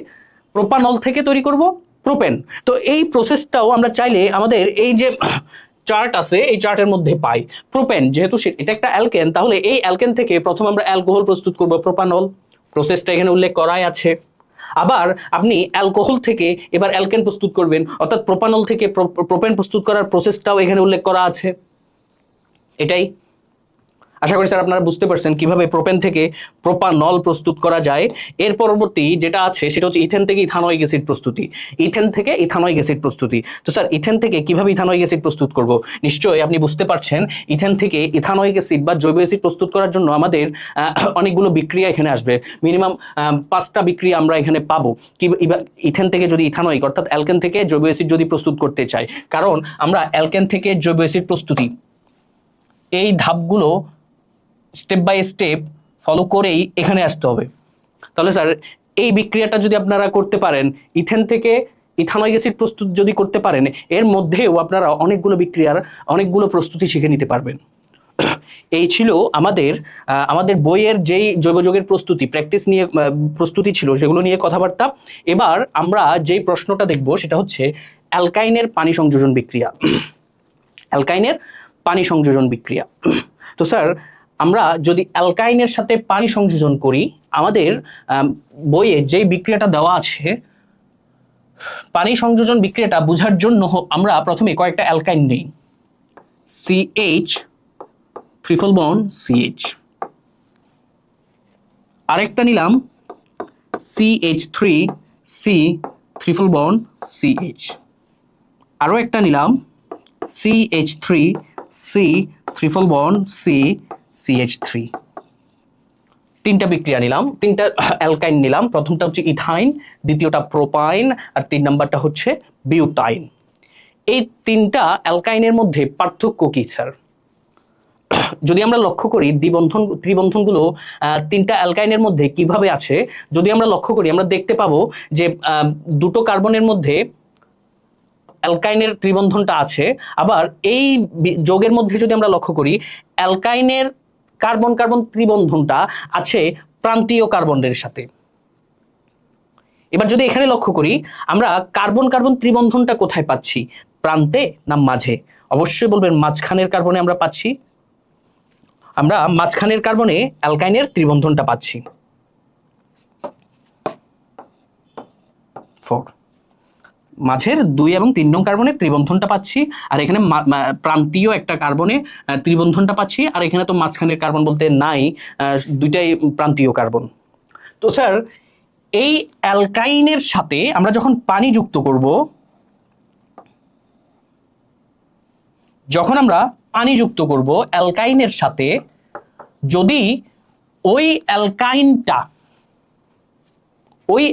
প্রোপানল থেকে তৈরি করব প্রোপেন। তো এই প্রসেসটাও আমরা চাইলে আমাদের এই যে চার্ট আছে এই চার্টের মধ্যে পাই। প্রোপেন যেহেতু এটা একটা অ্যালকেন, তাহলে এই অ্যালকেন থেকে প্রথমে আমরা অ্যালকোহল প্রস্তুত করব, প্রোপানল, প্রসেসটা এখানে উল্লেখ করাই আছে। আবার আপনি অ্যালকোহল থেকে এবার অ্যালকেন প্রস্তুত করবেন, অর্থাৎ প্রোপানল থেকে প্রোপেন প্রস্তুত করার প্রসেসটাও এখানে উল্লেখ করা আছে। এটাই আশা করি স্যার আপনারা বুঝতে পারছেন কিভাবে প্রোপেন থেকে প্রোপানল প্রস্তুত করা যায়। এর পরবর্তী যেটা আছে সেটা হচ্ছে ইথেন থেকে ইথানয়িক অ্যাসিড প্রস্তুতি। ইথেন থেকে ইথানয়িক অ্যাসিড প্রস্তুতি। তো স্যার ইথেন থেকে কিভাবে ইথানয়িক অ্যাসিড প্রস্তুত করব? নিশ্চয়ই আপনি বুঝতে পারছেন ইথেন থেকে ইথানয়িক অ্যাসিড বা জৈব অ্যাসিড প্রস্তুত করার জন্য আমাদের অনেকগুলো বিক্রিয়া এখানে আসবে, মিনিমাম 5টা বিক্রিয়া আমরা এখানে পাবো। কি ইথেন থেকে যদি ইথানয়িক অর্থাৎ অ্যালকেন থেকে জৈব অ্যাসিড যদি প্রস্তুত করতে চাই, কারণ আমরা অ্যালকেন থেকে জৈব অ্যাসিড প্রস্তুতি এই ধাপগুলো স্টেপ বাই স্টেপ ফলো করেই এখানে আসতে হবে। তাহলে স্যার এই বিক্রিয়াটা যদি আপনারা করতে পারেন, ইথেন থেকে ইথানয়িক অ্যাসিড প্রস্তুত যদি করতে পারেন, এর মধ্যেও আপনারা অনেকগুলো বিক্রিয়ার অনেকগুলো প্রস্তুতি শিখে নিতে পারবেন। এই ছিল আমাদের বইয়ের যেই জৈব যৌগের প্রস্তুতি প্র্যাকটিস নিয়ে প্রস্তুতি ছিল সেগুলো নিয়ে কথাবার্তা। এবার আমরা যেই প্রশ্নটা দেখব সেটা হচ্ছে অ্যালকাইনের পানি সংযোজন বিক্রিয়া। অ্যালকাইনের পানি সংযোজন বিক্রিয়া। তো স্যার আমরা যদি অ্যালকাইনের সাথে পানি সংযোজন করি, আমাদের বইয়ে যেই বিক্রিয়াটা দেওয়া আছে, পানি সংযোজন বিক্রিয়াটা বোঝার জন্য আমরা প্রথমে কয়েকটা অ্যালকাইন নেই। CH ট্রিপল বন্ড CH, আরেকটা নিলাম CH3 C triple bond CH, আরও একটা নিলাম CH3 C triple bond C CH3। তিনটা বিক্রিয়া নিলাম, তিনটা অ্যালকাইন নিলাম। প্রথমটা হচ্ছে ইথাইন, দ্বিতীয়টা প্রোপাইন, আর 3 নাম্বারটা হচ্ছে বিউটাইন। এই তিনটা অ্যালকাইনের মধ্যে পার্থক্য কি স্যার? যদি আমরা লক্ষ্য করি ত্রিবন্ধনগুলো তিনটা অ্যালকাইনের মধ্যে কিভাবে আছে, যদি আমরা লক্ষ্য করি আমরা দেখতে পাবো যে দুটো কার্বনের মধ্যে অ্যালকাইনের ত্রিবন্ধনটা আছে। আবার এই যোগের মধ্যে যদি আমরা লক্ষ্য করি, অ্যালকাইনের কার্বন কার্বন ত্রিবন্ধনটা আছে প্রান্তীয় কার্বনের সাথে। এবার যদি এখানে লক্ষ্য করি, আমরা কার্বন কার্বন ত্রিবন্ধনটা কোথায় পাচ্ছি, প্রান্তে না মাঝে? অবশ্যই বলবেন মাঝখানের কার্বনে আমরা পাচ্ছি। আমরা মাঝখানের কার্বনে অ্যালকাইনের ত্রিবন্ধনটা পাচ্ছি। 4 মাঝের 2 এবং 3 নং কার্বনে ত্রিবন্ধনটা পাচ্ছি, আর এখানে প্রান্তীয় একটা কার্বনে ত্রিবন্ধনটা পাচ্ছি, আর এখানে তো মাঝখানের কার্বন বলতে নাই, দুইটাই প্রান্তীয় কার্বন। তো স্যার এই অ্যালকাইনের সাথে আমরা যখন পানি যুক্ত করব, অ্যালকাইনের সাথে, যদি ওই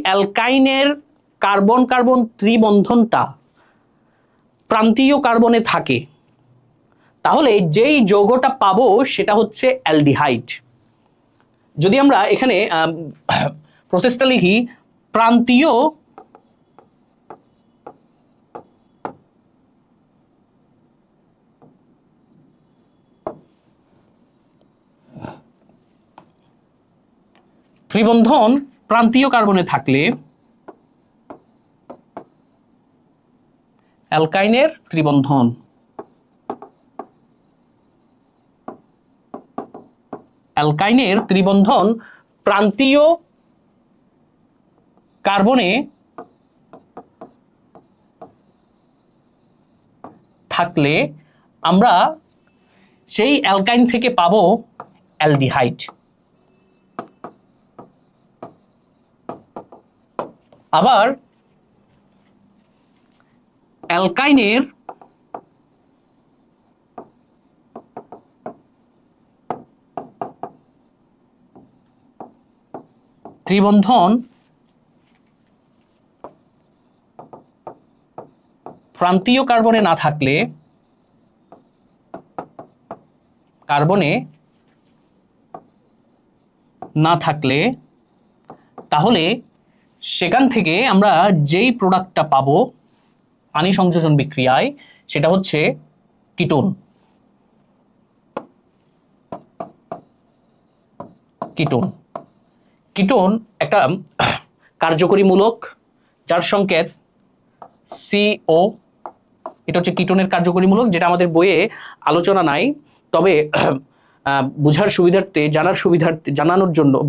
অ্যালকাইনের কার্বন কার্বন ত্রিবন্ধনটা প্রান্তীয় কার্বনে থাকে, তাহলে যেই যৌগটা পাবো সেটা হচ্ছে অ্যালডিহাইড। যদি আমরা এখানে প্রসেসটা লিখি, প্রান্তীয় ত্রিবন্ধন প্রান্তীয় কার্বনে থাকলে অ্যালকাইনের ত্রিবন্ধন, প্রান্তীয় কার্বনে থাকলে আমরা সেই অ্যালকাইন থেকে পাবো অ্যালডিহাইড। আবার অ্যালকাইনের ত্রিবন্ধন প্রান্তীয় কার্বনে না থাকলে, তাহলে সেখান থেকে আমরা যেই প্রোডাক্টটা পাবো পানি সংযোজন বিক্রিয়ায়, সেটা হচ্ছে কিটোন। কিটোন একটা কার্যকরী মূলক যার সংকেত CO। এটা হচ্ছে কিটোনের কার্যকরী মূলক, যেটা আমাদের বইয়ে আলোচনা নাই, তবে বোঝার সুবিধার্থে,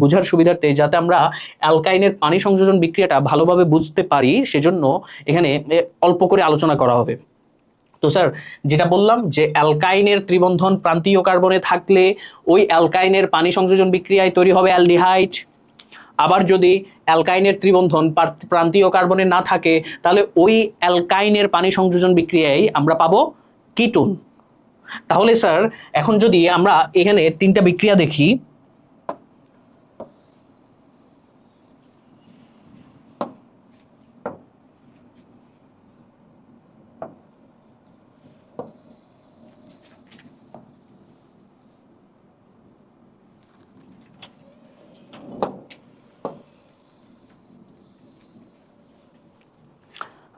বোঝার সুবিধার্থে যাতে আমরা অ্যালকাইনের পানি সংযোজন বিক্রিয়াটা ভালোভাবে বুঝতে পারি, সেজন্য এখানে অল্প করে আলোচনা করা হবে। তো স্যার যেটা বললাম যে অ্যালকাইনের ত্রিবন্ধন প্রান্তীয় কার্বনে থাকলে ওই অ্যালকাইনের পানি সংযোজন বিক্রিয়ায় তৈরি হবে অ্যালডিহাইড। আবার যদি অ্যালকাইনের ত্রিবন্ধন প্রান্তীয় কার্বনে না থাকে, তাহলে ওই অ্যালকাইনের পানি সংযোজন বিক্রিয়ায় আমরা পাবো কিটোন। তাহলে স্যার এখন যদি আমরা এখানে 3টা বিক্রিয়া দেখি,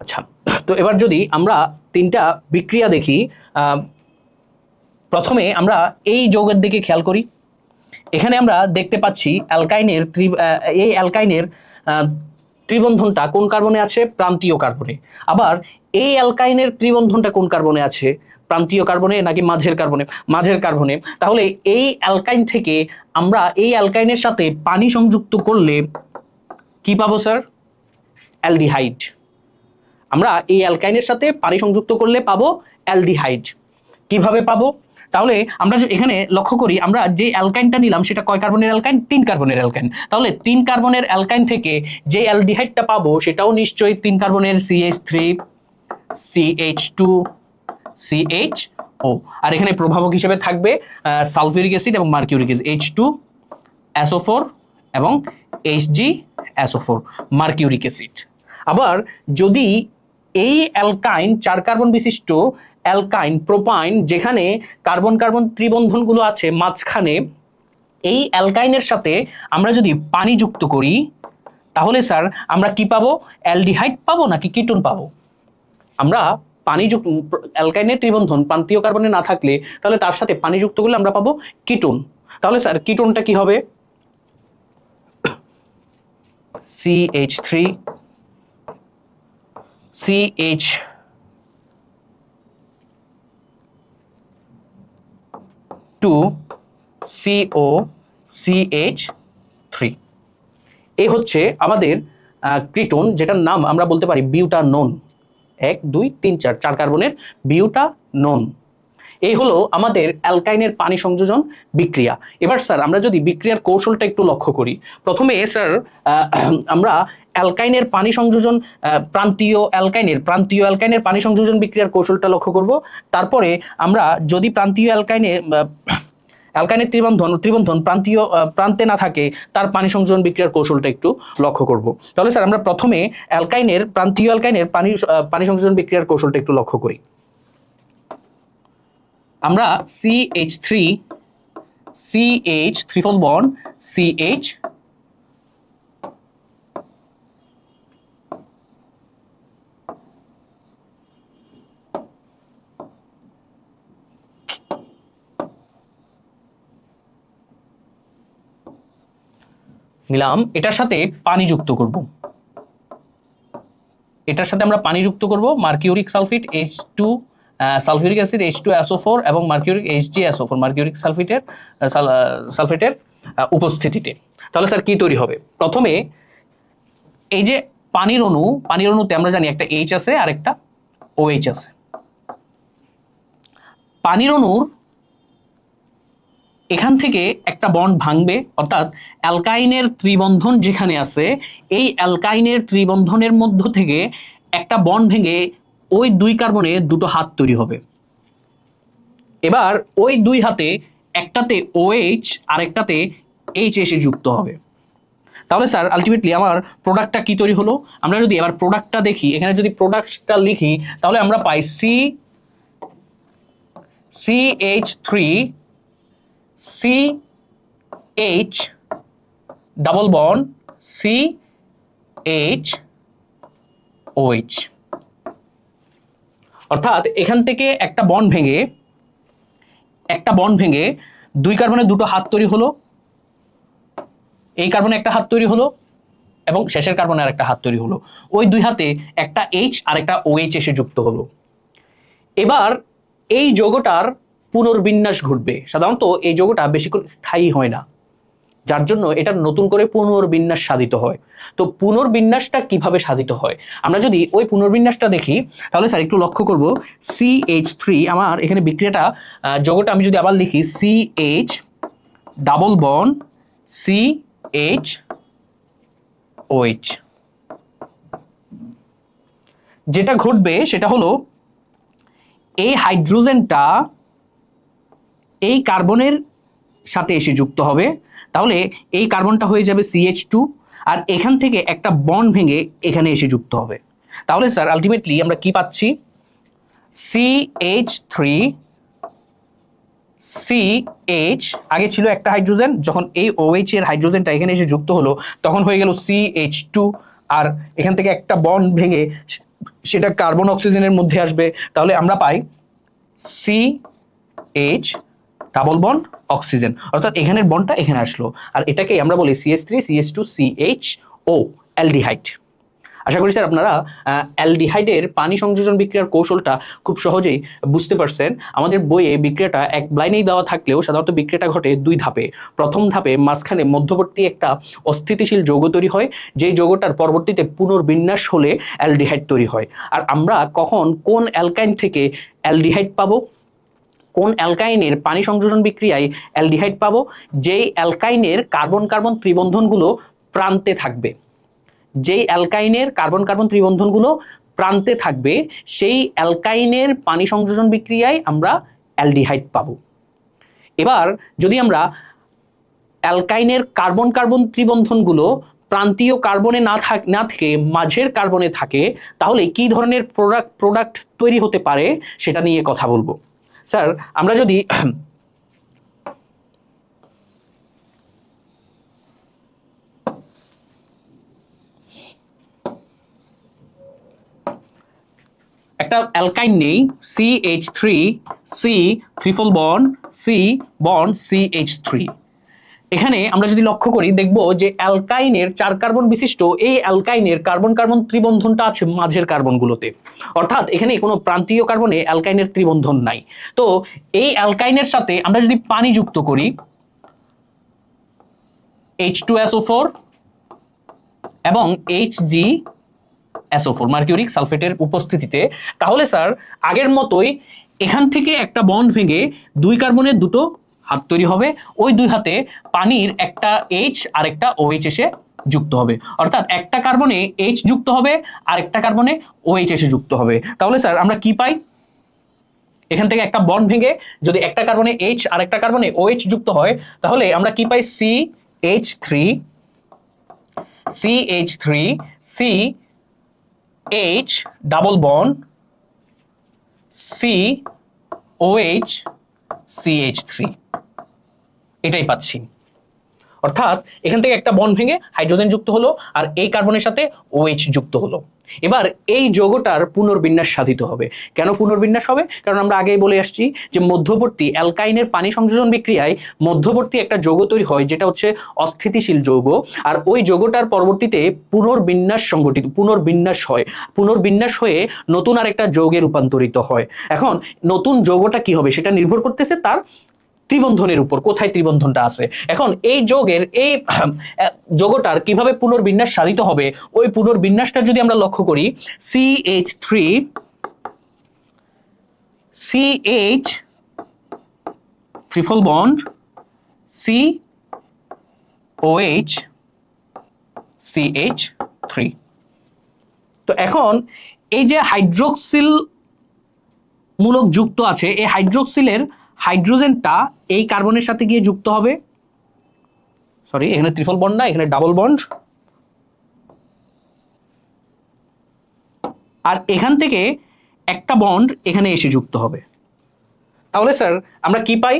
আচ্ছা, তো এবার যদি আমরা 3টা বিক্রিয়া দেখি, প্রথমে আমরা এই যৌগের দিকে খেয়াল করি। এখানে আমরা দেখতে পাচ্ছি এই অ্যালকাইনের ত্রিবন্ধনটা কোন কার্বনে আছে, প্রান্তীয় কার্বনে। আবার এই অ্যালকাইনের ত্রিবন্ধনটা কোন কার্বনে আছে, প্রান্তীয় কার্বনে নাকি মাঝের কার্বনে? মাঝের কার্বনে। তাহলে এই অ্যালকাইন থেকে আমরা এই অ্যালকাইনের সাথে পানি সংযুক্ত করলে কি পাবো স্যার? অ্যালডিহাইড। আমরা এই অ্যালকাইনের সাথে পানি সংযুক্ত করলে পাবো অ্যালডিহাইড। কিভাবে পাবো? তাহলে আমরা এখানে লক্ষ্য করি, আমরা যে অ্যালকাইনটা নিলাম সেটা কয় কার্বনের অ্যালকাইন? 3 কার্বনের অ্যালকাইন। তাহলে 3 কার্বনের অ্যালকাইন থেকে যে অ্যালডিহাইডটা পাবো সেটাও নিশ্চয়ই 3 কার্বনের CH3 CH2 CHO। আর এখানে প্রভাবক হিসেবে থাকবে সালফিউরিক অ্যাসিড এবং মার্কিউরিক অ্যাসিড, H2SO4 এবং HgSO4 মার্কিউরিক অ্যাসিড। আবার যদি এই অ্যালকাইন 4 কার্বন বিশিষ্ট অ্যালকাইন প্রোপাইন, যেখানে কার্বন কার্বন ত্রিবন্ধনগুলো আছে মাঝখানে, এই অ্যালকাইনের সাথে আমরা যদি পানি যুক্ত করি তাহলে স্যার আমরা কি পাবো? অ্যালডিহাইড পাবো নাকি কিটোন পাবো? আমরা পানি যুক্ত অ্যালকাইনের ত্রিবন্ধন প্রান্তীয় কার্বনে না থাকলে তাহলে তার সাথে পানি যুক্ত করলে আমরা পাবো কিটোন। তাহলে স্যার কিটোনটা কি হবে? CH3 CH2CO CH3। এই হচ্ছে আমাদের কিটোন, যেটার নাম আমরা বলতে পারি বিউটানোন। 1 2 3 4 4 কার্বনের বিউটানোন। এই হলো আমাদের অ্যালকাইনের পানি সংযোজন বিক্রিয়া। এবার স্যার আমরা যদি বিক্রিয়ার কৌশলটা একটু লক্ষ্য করি, প্রথমে স্যার আমরা অ্যালকাইনের পানি সংযোজন প্রান্তীয় অ্যালকাইনের পানি সংযোজন বিক্রিয়ার কৌশলটা লক্ষ্য করব। তারপরে আমরা যদি প্রান্তীয় অ্যালকাইনের ত্রিবন্ধন প্রান্তে না থাকে তার পানি সংযোজন বিক্রিয়ার কৌশলটা একটু লক্ষ্য করব। তাহলে স্যার আমরা প্রথমে প্রান্তীয় অ্যালকাইনের পানি সংযোজন বিক্রিয়ার কৌশলটা একটু লক্ষ্য করি। আমরা CH3 triple bond CH নিলাম, এটার সাথে পানি যুক্ত করব। এটার সাথে আমরা পানি যুক্ত করব mercuric sulphate H2 sulphuric acid H2SO4 এবং মার্কিউরিক HgSO4 মার্কিউরিক সালফেটের উপস্থিতিতে। তাহলে স্যার কি তৈরি হবে? প্রথমে এই যে পানির অণুতে আমরা জানি একটা H আছে আর একটা OH আছে। পানির অণুর এখান থেকে একটা বন্ড ভাঙবে, অর্থাৎ অ্যালকাইনের ত্রিবন্ধন যেখানে আছে এই অ্যালকাইনের ত্রিবন্ধনের মধ্য থেকে একটা বন্ড ভেঙে ওই 2 কার্বনে দুটো হাত তৈরি হবে। এবার ওই 2 হাতে একটাতে OH আর একটাতে H এসে যুক্ত হবে। তাহলে স্যার আলটিমেটলি আমার প্রোডাক্টটা কি তৈরি হলো? আমরা যদি এবার প্রোডাক্টটা দেখি, এখানে যদি প্রোডাক্টটা লিখি তাহলে আমরা পাই CH3 CH double bond CHOH। অর্থাৎ এখান থেকে একটা বন্ড ভেঙে 2 কার্বনের দুটো হাত তৈরি হলো, এই কার্বনে একটা হাত তৈরি হলো এবং শেষের কার্বনে আর একটা হাত তৈরি হলো। ওই 2 হাতে একটা H আর একটা OH এসে যুক্ত হলো। এবার এই যৌগটার পুনর্বিন্যাস ঘটবে। সাধারণত এই যৌগটা বেশিক্ষণ স্থায়ী হয় না, যার জন্য এটা নতুন করে পুনর্বিন্যাস সাধিত হয়। তো পুনর্বিন্যাসটা কিভাবে সাধিত হয় আমরা যদি ওই পুনর্বিন্যাসটা দেখি তাহলে স্যার একটু লক্ষ্য করব। CH3 আমার এখানে বিক্রিয়াটা যৌগটা আমি যদি আবার লিখি CH ডাবল বন্ড CHOH, যেটা ঘটবে সেটা হলো এই হাইড্রোজেনটা এই কার্বনের সাথে এসে যুক্ত হবে। তাহলে এই কার্বনটা হয়ে যাবে CH2 আর এখান থেকে একটা বন্ড ভেঙে এখানে এসে যুক্ত হবে। তাহলে স্যার আলটিমেটলি আমরা কি পাচ্ছি? CH3 CH, আগে ছিল একটা হাইড্রোজেন, যখন এই OH এর হাইড্রোজেনটা এখানে এসে যুক্ত হলো তখন হয়ে গেল CH2 আর এখান থেকে একটা বন্ড ভেঙে সেটা কার্বন অক্সিজেনের মধ্যে আসবে। তাহলে আমরা পাই CH ডাবল বন্ড অক্সিজেন, অর্থাৎ এখানের বন্ডটা এখানে আসলো আর এটাকেই আমরা বলি CH3 CH2 CHO অ্যালডিহাইড। আশা করি স্যার আপনারা অ্যালডিহাইডের পানি সংযোজন বিক্রিয়ার কৌশলটা খুব সহজেই বুঝতে পারছেন। আমাদের বইয়ে বিক্রিয়াটা এক লাইনেই দেওয়া থাকলেও সাধারণত বিক্রিয়াটা ঘটে দুই ধাপে। প্রথম ধাপে মাঝখানে মধ্যবর্তী একটা অস্থিতিশীল যৌগ তৈরি হয়, যেই যৌগটার পরবর্তীতে পুনর্বিন্যাস হলে অ্যালডিহাইড তৈরি হয়। আর আমরা কখন কোন অ্যালকাইন থেকে অ্যালডিহাইড পাবো, কোন অ্যালকাইনের পানি সংযোজন বিক্রিয়ায় অ্যালডিহাইড পাবো? যেই অ্যালকাইনের কার্বন কার্বন ত্রিবন্ধনগুলো প্রান্তে থাকবে, যেই অ্যালকাইনের কার্বন কার্বন ত্রিবন্ধনগুলো প্রান্তে থাকবে সেই অ্যালকাইনের পানি সংযোজন বিক্রিয়ায় আমরা অ্যালডিহাইড পাবো। এবার যদি আমরা অ্যালকাইনের কার্বন কার্বন ত্রিবন্ধনগুলো প্রান্তীয় কার্বনে না থেকে মাঝের কার্বনে থাকে, তাহলে কি ধরনের প্রোডাক্ট তৈরি হতে পারে সেটা নিয়ে কথা বলবো। স্যার আমরা যদি একটা অ্যালকাইন নেই CH3C ট্রিপল বন্ড CH3, এখানে আমরা যদি লক্ষ্য করি দেখব যে অ্যালকাইনের 4 কার্বন বিশিষ্ট এই অ্যালকাইনের কার্বন কার্বন ত্রিবন্ধনটা আছে মাঝের কার্বনগুলোতে, অর্থাৎ এখানে কোনো প্রান্তীয় কার্বনে অ্যালকাইনের ত্রিবন্ধন নাই। তো এই অ্যালকাইনের সাথে আমরা যদি পানি যুক্ত করি H2SO4 এবং HgSO4 মার্কিউরিক সালফেটের উপস্থিতিতে, তাহলে স্যার আগের মতোই এখান থেকে একটা বন্ড ভেঙে 2 কার্বনের দুটো হাত তৈরি হবে, ওই 2 হাতে পানির একটা H আর একটা OH এসে যুক্ত হবে, অর্থাৎ একটা কার্বনে H যুক্ত হবে আর একটা কার্বনে OH এসে যুক্ত হবে। তাহলে স্যার আমরা কি পাই? এখান থেকে একটা বন্ড ভেঙে যদি একটা কার্বনে H আর একটা কার্বনে OH যুক্ত হয়, তাহলে আমরা কি পাই? CH3 double bond COH CH3, এটাই পাচ্ছি। অর্থাৎ এখান থেকে একটা বন্ড ভেঙে হাইড্রোজেন যুক্ত হলো আর এই কার্বনের সাথে OH যুক্ত হলো। এবার এই যৌগটার পুনর্বিন্যাস সাধিত হবে। কেন পুনর্বিন্যাস হবে? কারণ আমরা আগেই বলে আসছি যে মধ্যবর্তী অ্যালকাইনের পানি সংযোজন বিক্রিয়ায় মধ্যবর্তী একটা যৌগ তৈরি হয় যেটা হচ্ছে অস্থিতিশীল যৌগ, আর ওই যৌগটার পরবর্তীতে পুনর্বিন্যাস হয়, পুনর্বিন্যাস হয়ে নতুন আরেকটা যৌগে রূপান্তরিত হয়। এখন নতুন যৌগটা কি হবে সেটা নির্ভর করতেছে তার ত্রিবন্ধনের উপর, কোথায় ত্রিবন্ধনটা আছে। এখন এই যৌগের এই যৌগটার কিভাবে পুনর্বিন্যাস সাধিত হবে, ওই পুনর্বিন্যাসটা যদি আমরা লক্ষ্য করি CH3CH triple bond COH CH3। তো এখন এই যে হাইড্রোক্সিল মূলক যুক্ত আছে, এই হাইড্রোক্সিলের হাইড্রোজেনটা এই কার্বনের সাথে গিয়ে যুক্ত হবে, সরি এখানে ট্রিপল বন্ড না, এখানে ডাবল বন্ড, আর এখান থেকে একটা বন্ড এখানে এসে যুক্ত হবে। তাহলে স্যার আমরা কি পাই?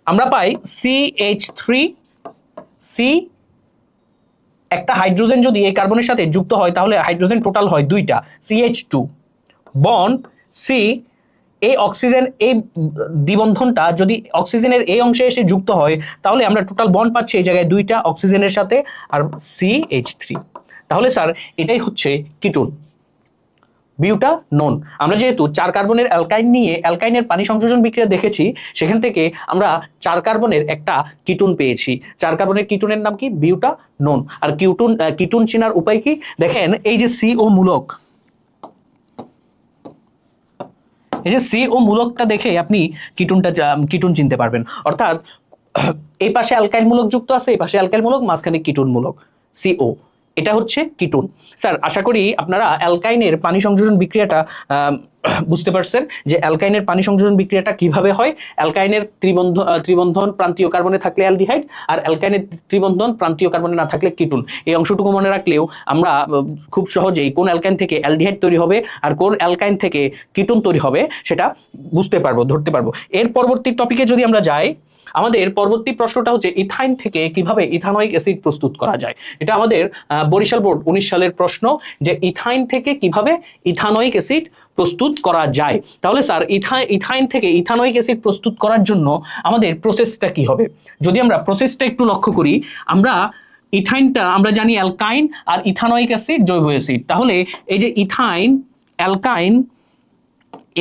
আমরা পাই CH3C, একটা হাইড্রোজেন যদি এই কার্বনের সাথে যুক্ত হয় তাহলে হাইড্রোজেন টোটাল হয় 2টা CH2 বন্ড C, এই অক্সিজেন এই দ্বিবন্ধনটা যদি অক্সিজেনের এই অংশে এসে যুক্ত হয় তাহলে আমরা টোটাল বন্ড পাচ্ছি এই জায়গায় 2টা অক্সিজেনের সাথে আর CH3। তাহলে স্যার এটাই হচ্ছে কিটোন, বিউটানোন। আমরা যেহেতু 4 কার্বনের অ্যালকাইন নিয়ে অ্যালকাইনের পানি সংযোজন বিক্রিয়া দেখেছি, সেখান থেকে আমরা 4 কার্বনের একটা কিটোন পেয়েছি। 4 কার্বনের কিটোনের নাম কি? বিউটানোন। আর কিটোন চেনার উপায় কি? দেখেন এই যে CO মূলক, এই যে CO মূলকটা দেখে আপনি কিটোন চিনতে পারবেন। অর্থাৎ এই পাশে অ্যালকাইল মূলক যুক্ত আছে, এই পাশে অ্যালকাইল মূলক, মাঝখানে কিটোন মূলক CO, এটা হচ্ছে কিটোন। স্যার আশা করি আপনারা অ্যালকাইনের পানি সংযোজন বিক্রিয়াটা বুঝতে পারছেন যে অ্যালকাইনের পানি সংযোজন বিক্রিয়াটা কিভাবে হয়। অ্যালকাইনের ত্রিবন্ধন প্রান্তীয় কার্বনে থাকলে অ্যালডিহাইড, আর অ্যালকাইনের ত্রিবন্ধন প্রান্তীয় কার্বনে না থাকলে কিটোন। এই অংশটুকু মনে রাখলেও আমরা খুব সহজেই কোন অ্যালকাইন থেকে অ্যালডিহাইড তৈরি হবে আর কোন অ্যালকাইন থেকে কিটোন তৈরি হবে সেটা বুঝতে পারবো, ধরতে পারবো। এর পরবর্তী টপিকে যদি আমরা যাই, আমাদের পরবর্তী প্রশ্নটা হচ্ছে ইথাইন থেকে কিভাবে ইথানোয়িক অ্যাসিড প্রস্তুত করা যায়। এটা আমাদের বরিশাল বোর্ড 19 সালের প্রশ্ন, যে ইথাইন থেকে কিভাবে ইথানোয়িক অ্যাসিড প্রস্তুত করা যায়। তাহলে স্যার ইথাইন থেকে ইথানোয়িক অ্যাসিড প্রস্তুত করার জন্য আমাদের প্রসেসটা কি হবে? যদি আমরা প্রসেসটা একটু লক্ষ্য করি, আমরা ইথাইনটা আমরা জানি অ্যালকাইন, আর ইথানোয়িক অ্যাসিড জৈব অ্যাসিড। তাহলে এই যে ইথাইন অ্যালকাইন,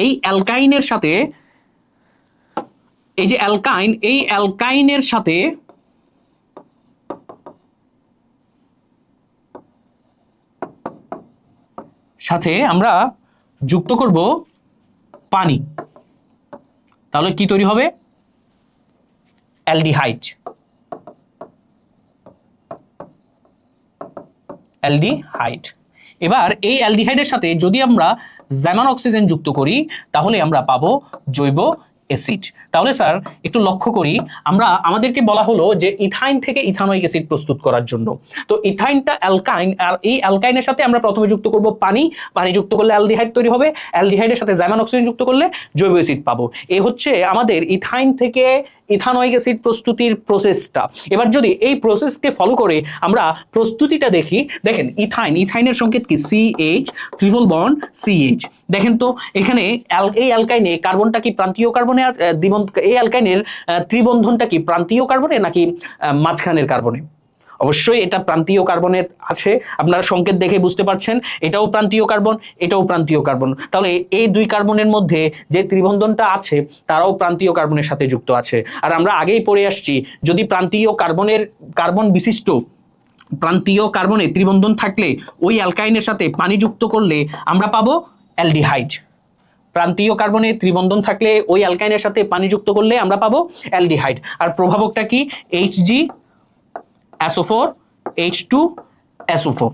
এই অ্যালকাইনের সাথে এই যে অ্যালকাইন, এই অ্যালকাইনের সাথে সাথে আমরা যুক্ত করব পানি, তাহলে কি তৈরি হবে? অ্যালডিহাইড। অ্যালডিহাইড। এবার এই অ্যালডিহাইডের সাথে যদি আমরা জার্মান অক্সিজেন যুক্ত করি তাহলে আমরা পাবো জৈব অ্যাসিড। তাহলে স্যার একটু লক্ষ্য করি, আমাদেরকে বলা হলো যে ইথাইন থেকে ইথানোয়িক অ্যাসিড প্রস্তুত করার জন্য। তো ইথাইনটা অ্যালকাইন, আর এই অ্যালকাইনের সাথে আমরা প্রথমে যুক্ত করব পানি, পানি যুক্ত করলে অ্যালডিহাইড তৈরি হবে, অ্যালডিহাইডের সাথে জার্মান অক্সিজেন যুক্ত করলে জৈব অ্যাসিড পাবো। এই হচ্ছে আমাদের ইথাইন থেকে ইথানোয়িক অ্যাসিড প্রস্তুতির প্রসেসটা। এবার যদি এই প্রসেসকে ফলো করে আমরা প্রস্তুতিটা দেখি, দেখেন ইথাইনের সংকেত কি? CH triple bond CH। দেখেন তো এখানে এই অ্যালকাইনে কার্বনটা কি প্রান্তীয় কার্বনে, এই অ্যালকাইনের ত্রিবন্ধনটা কি প্রান্তীয় কার্বনে নাকি মাঝখানের কার্বনে? অবশ্যই এটা প্রান্তীয় কার্বনে আছে, আপনারা সংকেত দেখে বুঝতে পারছেন এটাও প্রান্তীয় কার্বন, এটাও প্রান্তীয় কার্বন। তাহলে এই দুই কার্বনের মধ্যে যে ত্রিবন্ধনটা আছে তারাও প্রান্তীয় কার্বনের সাথে যুক্ত আছে। আর আমরা আগেই পড়ে আসছি, যদি প্রান্তীয় কার্বন বিশিষ্ট প্রান্তীয় কার্বনে ত্রিবন্ধন থাকলে ওই অ্যালকাইনের সাথে পানি যুক্ত করলে আমরা পাবো অ্যালডিহাইড। প্রান্তীয় কার্বনে ত্রিবন্ধন থাকলে ওই অ্যালকাইনের সাথে পানি যুক্ত করলে আমরা পাবো অ্যালডিহাইড। আর প্রভাবকটা কি? HgSO4 H2SO4।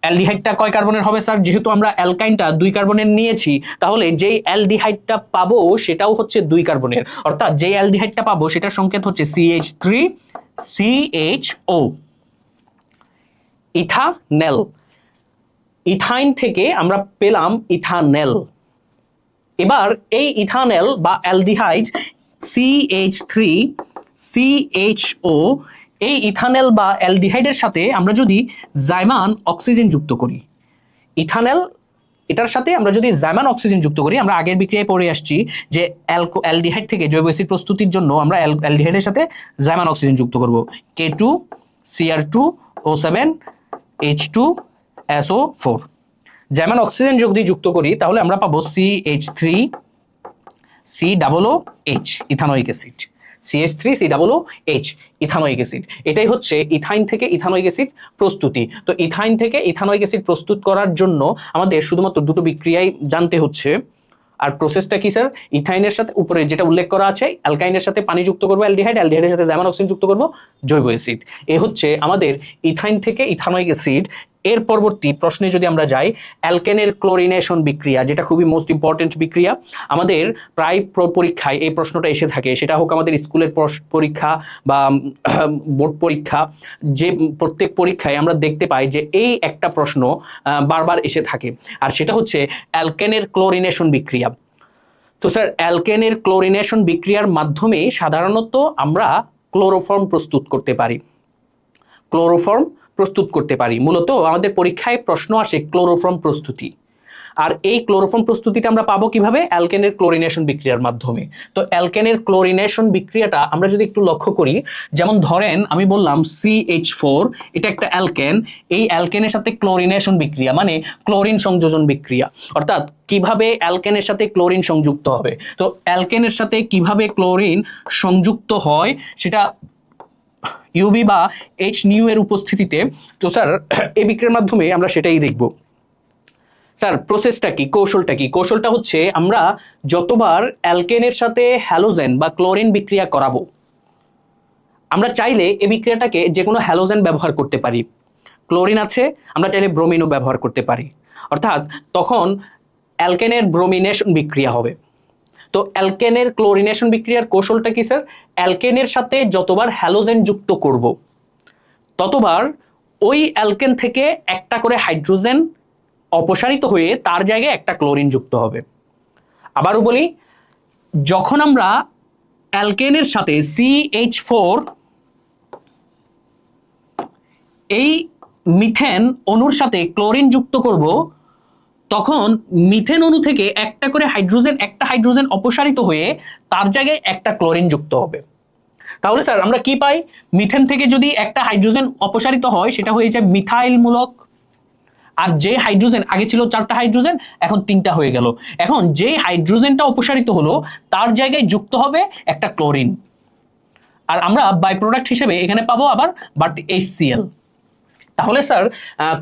অ্যালডিহাইডটা কয় কার্বনের হবে স্যার? যেহেতু আমরা অ্যালকাইনটা 2 কার্বনের নিয়েছি, তাহলে যেই অ্যালডিহাইডটা পাবো সেটাও হচ্ছে 2 কার্বনের, অর্থাৎ যেই অ্যালডিহাইডটা পাবো সেটার সংকেত হচ্ছে CH3CHO। ইথানেল, ইথাইন থেকে আমরা পেলাম ইথানেল। এবার এই ইথানেল বা অ্যালডিহাইড CH3CHO, এই ইথানেল বা অ্যালডিহাইডের সাথে আমরা যদি জার্মান অক্সিজেন যুক্ত করি, ইথানেল এটার সাথে আমরা যদি জার্মান অক্সিজেন যুক্ত করি, আমরা আগের বিক্রিয়ায় পড়ে আসছি যে অ্যালডিহাইড থেকে জৈব অ্যাসিড প্রস্তুতির জন্য আমরা অ্যালডিহাইডের সাথে জার্মান অক্সিজেন যুক্ত করব, K2Cr2O7H2SO4। জার্মান অক্সিজেন যদি যুক্ত করি তাহলে আমরা পাবো CH3COOH ethanoic acid, CH3COOH ethanoic acid. এটাই হচ্ছে ইথাইন থেকে ইথানোয়িক অ্যাসিড প্রস্তুতি। তো ইথাইন থেকে ইথানোয়িক অ্যাসিড প্রস্তুত করার জন্য আমাদের শুধুমাত্র দুটো বিক্রিয়াই জানতে হচ্ছে। আর প্রসেসটা কি স্যার? ইথাইনের সাথে উপরে যেটা উল্লেখ করা আছে, অ্যালকাইনের সাথে পানি যুক্ত করবো অ্যালডিহাইড, অ্যালডিহাইডের সাথে জার্মান অক্সিজেন যুক্ত করবো জৈব অ্যাসিড। এ হচ্ছে আমাদের ইথাইন থেকে ইথানোয়িক অ্যাসিড। এর পরবর্তী প্রশ্নে যদি আমরা যাই, অ্যালকেনের ক্লোরিনেশন বিক্রিয়া, যেটা খুবই মোস্ট ইম্পর্টেন্ট বিক্রিয়া, আমাদের প্রায় পরীক্ষায় এই প্রশ্নটা এসে থাকে, সেটা হোক আমাদের স্কুলের পরীক্ষা বা বোর্ড পরীক্ষা, যে প্রত্যেক পরীক্ষায় আমরা দেখতে পাই যে এই একটা প্রশ্ন বারবার এসে থাকে, আর সেটা হচ্ছে অ্যালকেনের ক্লোরিনেশন বিক্রিয়া। তো স্যার অ্যালকেনের ক্লোরিনেশন বিক্রিয়ার মাধ্যমে সাধারণত আমরা ক্লোরোফর্ম প্রস্তুত করতে পারি। মূলত আমাদের পরীক্ষায় প্রশ্ন আসে ক্লোরোফর্ম প্রস্তুতি। আর এই ক্লোরোফর্ম প্রস্তুতিটা আমরা পাবো কিভাবে? অ্যালকেনের ক্লোরিনেশন বিক্রিয়ার মাধ্যমে। তো অ্যালকেনের ক্লোরিনেশন বিক্রিয়াটা আমরা যদি একটু লক্ষ্য করি, যেমন ধরেন আমি বললাম CH4, এটা একটা অ্যালকেন, এই অ্যালকেনের সাথে ক্লোরিনেশন বিক্রিয়া মানে ক্লোরিন সংযোজন বিক্রিয়া, অর্থাৎ কিভাবে অ্যালকেনের সাথে ক্লোরিন সংযুক্ত হবে। তো অ্যালকেনের সাথে কিভাবে ক্লোরিন সংযুক্ত হয় সেটা ইউবি বা H এর উপস্থিতিতে। তো স্যার এই বিক্রিয়ার মাধ্যমে আমরা সেটাই দেখব। স্যার প্রসেসটা কি, কৌশলটা কি? কৌশলটা হচ্ছে আমরা যতবার অ্যালকেনের সাথে হ্যালোজেন বা ক্লোরিন বিক্রিয়া করাবো, আমরা চাইলে এই বিক্রিয়াটাকে যে কোনো হ্যালোজেন ব্যবহার করতে পারি। ক্লোরিন আছে, আমরা চাইলে ব্রোমিনও ব্যবহার করতে পারি, অর্থাৎ তখন অ্যালকেনের ব্রোমিনেশন বিক্রিয়া হবে। তো অ্যালকেনের ক্লোরিনেশন বিক্রিয়ার কৌশলটা কি স্যার? অ্যালকেনের সাথে যতবার হ্যালোজেন যুক্ত করব, ততবার ওই অ্যালকেন থেকে একটা করে হাইড্রোজেন অপসারিত হয়ে তার জায়গায় একটা ক্লোরিন যুক্ত হবে। আবারও বলি, যখন আমরা অ্যালকেনের সাথে CH4 এই মিথেন অণুর সাথে ক্লোরিন যুক্ত করব, তখন মিথেন অণু থেকে একটা হাইড্রোজেন অপসারিত হয়ে তার জায়গায় একটা ক্লোরিন যুক্ত হবে। তাহলে স্যার আমরা কি পাই, মিথেন থেকে যদি একটা হাইড্রোজেন অপসারিত হয় সেটা হয়ে যায় মিথাইল মূলক। আর যে হাইড্রোজেন, আগে ছিল 4টা হাইড্রোজেন, এখন 3টা হয়ে গেল। এখন যে হাইড্রোজেনটা অপসারিত হলো তার জায়গায় যুক্ত হবে একটা ক্লোরিন, আর আমরা বাই প্রোডাক্ট হিসেবে এখানে পাবো আবার বাট HCl। তাহলে স্যার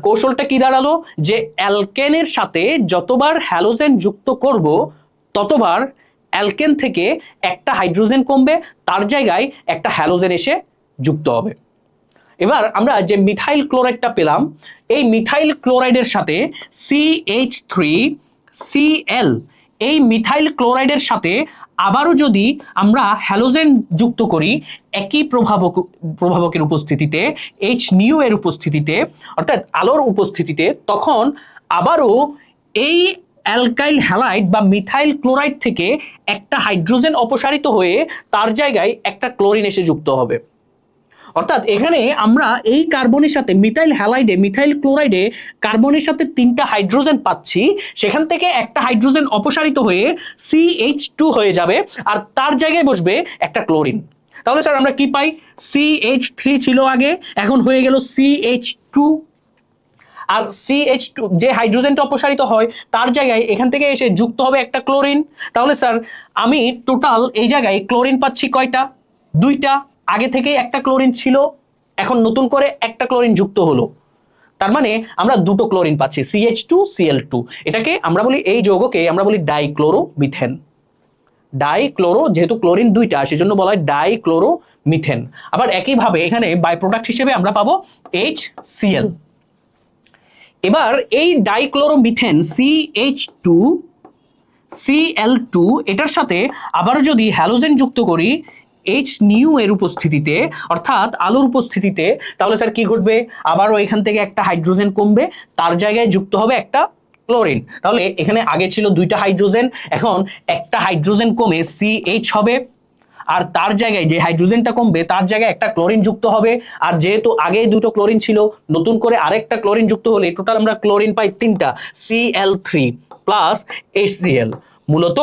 কৌশলটা কি দাঁড়ালো, যে অ্যালকেনের সাথে যতবার হ্যালোজেন যুক্ত করব ততবার অ্যালকেন থেকে একটা হাইড্রোজেন কমবে, তার জায়গায় একটা হ্যালোজেন এসে যুক্ত হবে। এবার আমরা যে মিথাইল ক্লোরাইডটা পেলাম, এই মিথাইল ক্লোরাইডের সাথে CH3Cl, এই মিথাইল ক্লোরাইডের সাথে আবারও যদি আমরা হ্যালোজেন যুক্ত করি একই প্রভাবকের উপস্থিতিতে, H এর উপস্থিতিতে, অর্থাৎ আলোর উপস্থিতিতে, তখন আবারও এই অ্যালকাইল হ্যালাইড বা মিথাইল ক্লোরাইড থেকে একটা হাইড্রোজেন অপসারিত হয়ে তার জায়গায় একটা ক্লোরিন এসে যুক্ত হবে। অর্থাৎ এখানে আমরা এই কার্বনের সাথে মিথাইল হ্যালাইডে, মিথাইল ক্লোরাইডে কার্বনের সাথে 3টা হাইড্রোজেন পাচ্ছি, সেখান থেকে একটা হাইড্রোজেন অপসারিত হয়ে CH2 হয়ে যাবে, আর তার জায়গায় বসবে একটা ক্লোরিন। তাহলে স্যার আমরা কি পাই, CH3 ছিল আগে, এখন হয়ে গেল CH2, আর CH2 যে হাইড্রোজেনটা অপসারিত হয় তার জায়গায় এখান থেকে এসে যুক্ত হবে একটা ক্লোরিন। তাহলে স্যার আমি টোটাল এই জায়গায় ক্লোরিন পাচ্ছি কয়টা, 2টা। আগে থেকে একটা ক্লোরিন ছিল, এখন নতুন করে একটা ক্লোরিন যুক্ত হলো, তার মানে আমরা 2টো ক্লোরিন পাচ্ছি, CH2Cl2। এটাকে আমরা বলি, এই যৌগকে আমরা বলি ডাইক্লোরোমিথেন। ডাইক্লোরো, যেহেতু ক্লোরিন 2টা সেজন্য বলা হয় ডাইক্লোরোমিথেন। আবার একইভাবে এখানে বাই প্রোডাক্ট হিসেবে আমরা পাবো HCl। এবার এই ডাইক্লোরোমিথেন CH2Cl2 এটার সাথে আবারও যদি হ্যালোজেন যুক্ত করি H এর উপস্থিতিতে, অর্থাৎ আলোর উপস্থিতিতে, তাহলে স্যার কি ঘটবে, আবারও এখান থেকে একটা হাইড্রোজেন কমবে, তার জায়গায় যুক্ত হবে একটা ক্লোরিন। তাহলে এখানে আগে ছিল 2টা হাইড্রোজেন, এখন একটা হাইড্রোজেন কমে CH হবে, আর তার জায়গায় যে হাইড্রোজেনটা কমবে তার জায়গায় একটা ক্লোরিন যুক্ত হবে। আর যেহেতু আগে 2টো ক্লোরিন ছিল, নতুন করে আরেকটা ক্লোরিন যুক্ত হলে টোটাল আমরা ক্লোরিন পাই 3টা, Cl3 প্লাস HCl। মূলত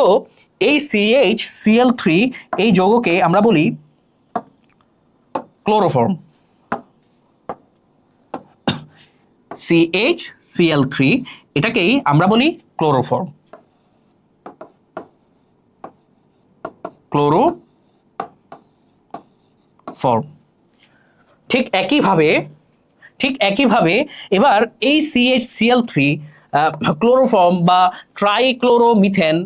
এই CH-Cl3 এই যৌগকে আমরা বলি ক্লোরোফর্ম। CH-Cl3 এটাকেই আমরা বলি ক্লোরোফর্ম, ক্লোরোফর্ম। ঠিক একইভাবে এবার এই CH-Cl3 ক্লোরোফর্ম বা ট্রাইক্লোরোমিথেন,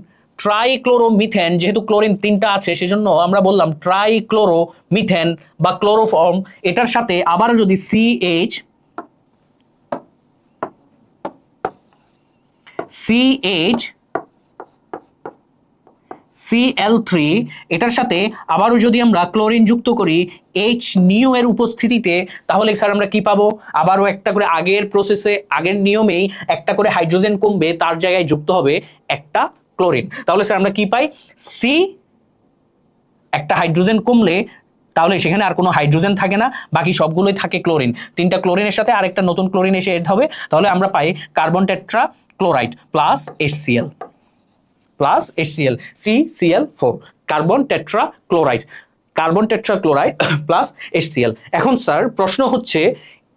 যেহেতু ক্লোরিন 3টা আছে সেজন্য আমরা বললাম ট্রাইক্লোরোমিথেন বা ক্লোরোফর্ম। এটার সাথে আবার যদি CH-Cl3 এটার সাথে আবারও যদি আমরা ক্লোরিন যুক্ত করি H এর উপস্থিতিতে, তাহলে স্যার আমরা কি পাবো, আবারও একটা করে আগের প্রসেসে, আগের নিয়মেই একটা করে হাইড্রোজেন কমবে, তার জায়গায় যুক্ত হবে একটা ক্লোরিন। তাহলে স্যার আমরা কি পাই, একটা হাইড্রোজেন কমলে তাহলে সেখানে আর কোনো হাইড্রোজেন থাকে না, বাকি সবগুলোই থাকে ক্লোরিন। 3টা ক্লোরিনের সাথে আরেকটা নতুন ক্লোরিন এসে এড হবে, তাহলে আমরা পাই carbon tetra chloride plus HCl CCl4, carbon tetra chloride plus HCl। এখন স্যার প্রশ্ন হচ্ছে,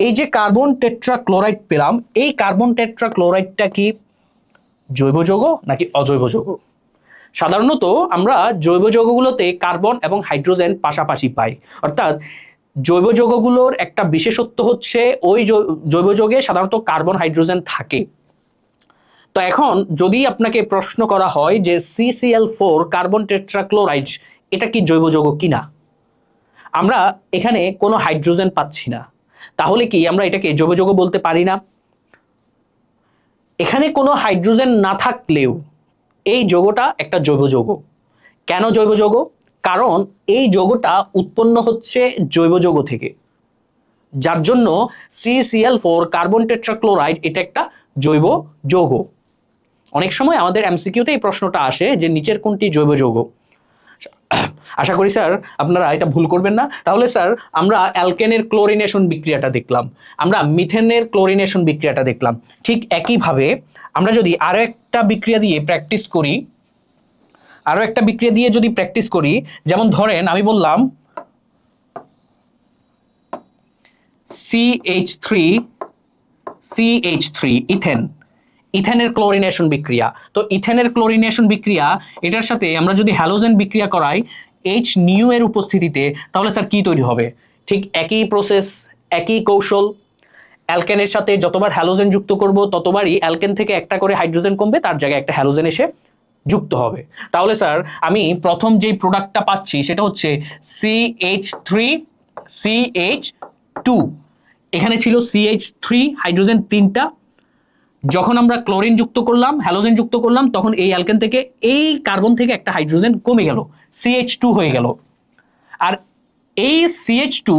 এই যে কার্বন টেট্রা ক্লোরাইড পেলাম, এই কার্বন টেট্রা ক্লোরাইডটা কি জৈব যৌগ নাকি অজৈব যৌগ? সাধারণত আমরা জৈব যৌগগুলোতে কার্বন এবং হাইড্রোজেন পাশাপাশি পাই, অর্থাৎ জৈব যৌগগুলোর একটা বিশেষত্ব হচ্ছে ওই জৈব যৌগে সাধারণত কার্বন হাইড্রোজেন থাকে। তো এখন যদি আপনাকে প্রশ্ন করা হয় যে CCl4 কার্বন টেট্রাক্লোরাইড এটা কি জৈব যৌগ কিনা, আমরা এখানে কোনো হাইড্রোজেন পাচ্ছি না, তাহলে কি আমরা এটাকে জৈব যৌগ বলতে পারি না? এখানে কোনো হাইড্রোজেন না থাকলেও এই যৌগটা একটা জৈব যৌগ। কেন জৈব যৌগ? কারণ এই যৌগটা উৎপন্ন হচ্ছে জৈব যৌগ থেকে, যার জন্য CCl4 কার্বন টেট্রাক্লোরাইড এটা একটা জৈব যৌগ। অনেক সময় আমাদের এমসিকিউতে এই প্রশ্নটা আসে যে নিচের কোনটি জৈব যৌগ। আশা করি স্যার আপনারা এটা ভুল করবেন না। তাহলে স্যার আমরা অ্যালকেনের ক্লোরিনেশন বিক্রিয়াটা দেখলাম, আমরা মিথেনের ক্লোরিনেশন বিক্রিয়াটা দেখলাম। ঠিক একইভাবে আমরা যদি আরো একটা বিক্রিয়া দিয়ে প্র্যাকটিস করি, যেমন ধরেন আমি বললাম CH3 ইথেন, ইথেনের ক্লোরিনেশন বিক্রিয়া। তো ইথেনের ক্লোরিনেশন বিক্রিয়া, এটার সাথে আমরা যদি হ্যালোজেন বিক্রিয়া করাই এইচ নিউ এর উপস্থিতিতে, তাহলে স্যার কি তৈরি হবে? ঠিক একই প্রসেস, একই কৌশল। অ্যালকেনের সাথে যতবার হ্যালোজেন যুক্ত করব ততবারই অ্যালকেন থেকে একটা করে হাইড্রোজেন কমবে, তার জায়গায় একটা হ্যালোজেন এসে যুক্ত হবে। তাহলে স্যার আমি প্রথম যেই প্রোডাক্টটা পাচ্ছি সেটা হচ্ছে CH3CH2। এখানে ছিল CH3 হাইড্রোজেন 3টা, যখন আমরা ক্লোরিন যুক্ত করলাম, হ্যালোজেন যুক্ত করলাম, তখন এই অ্যালকেন থেকে এই কার্বন থেকে একটা হাইড্রোজেন কমে গেল, CH2 হয়ে গেল। আর এই CH2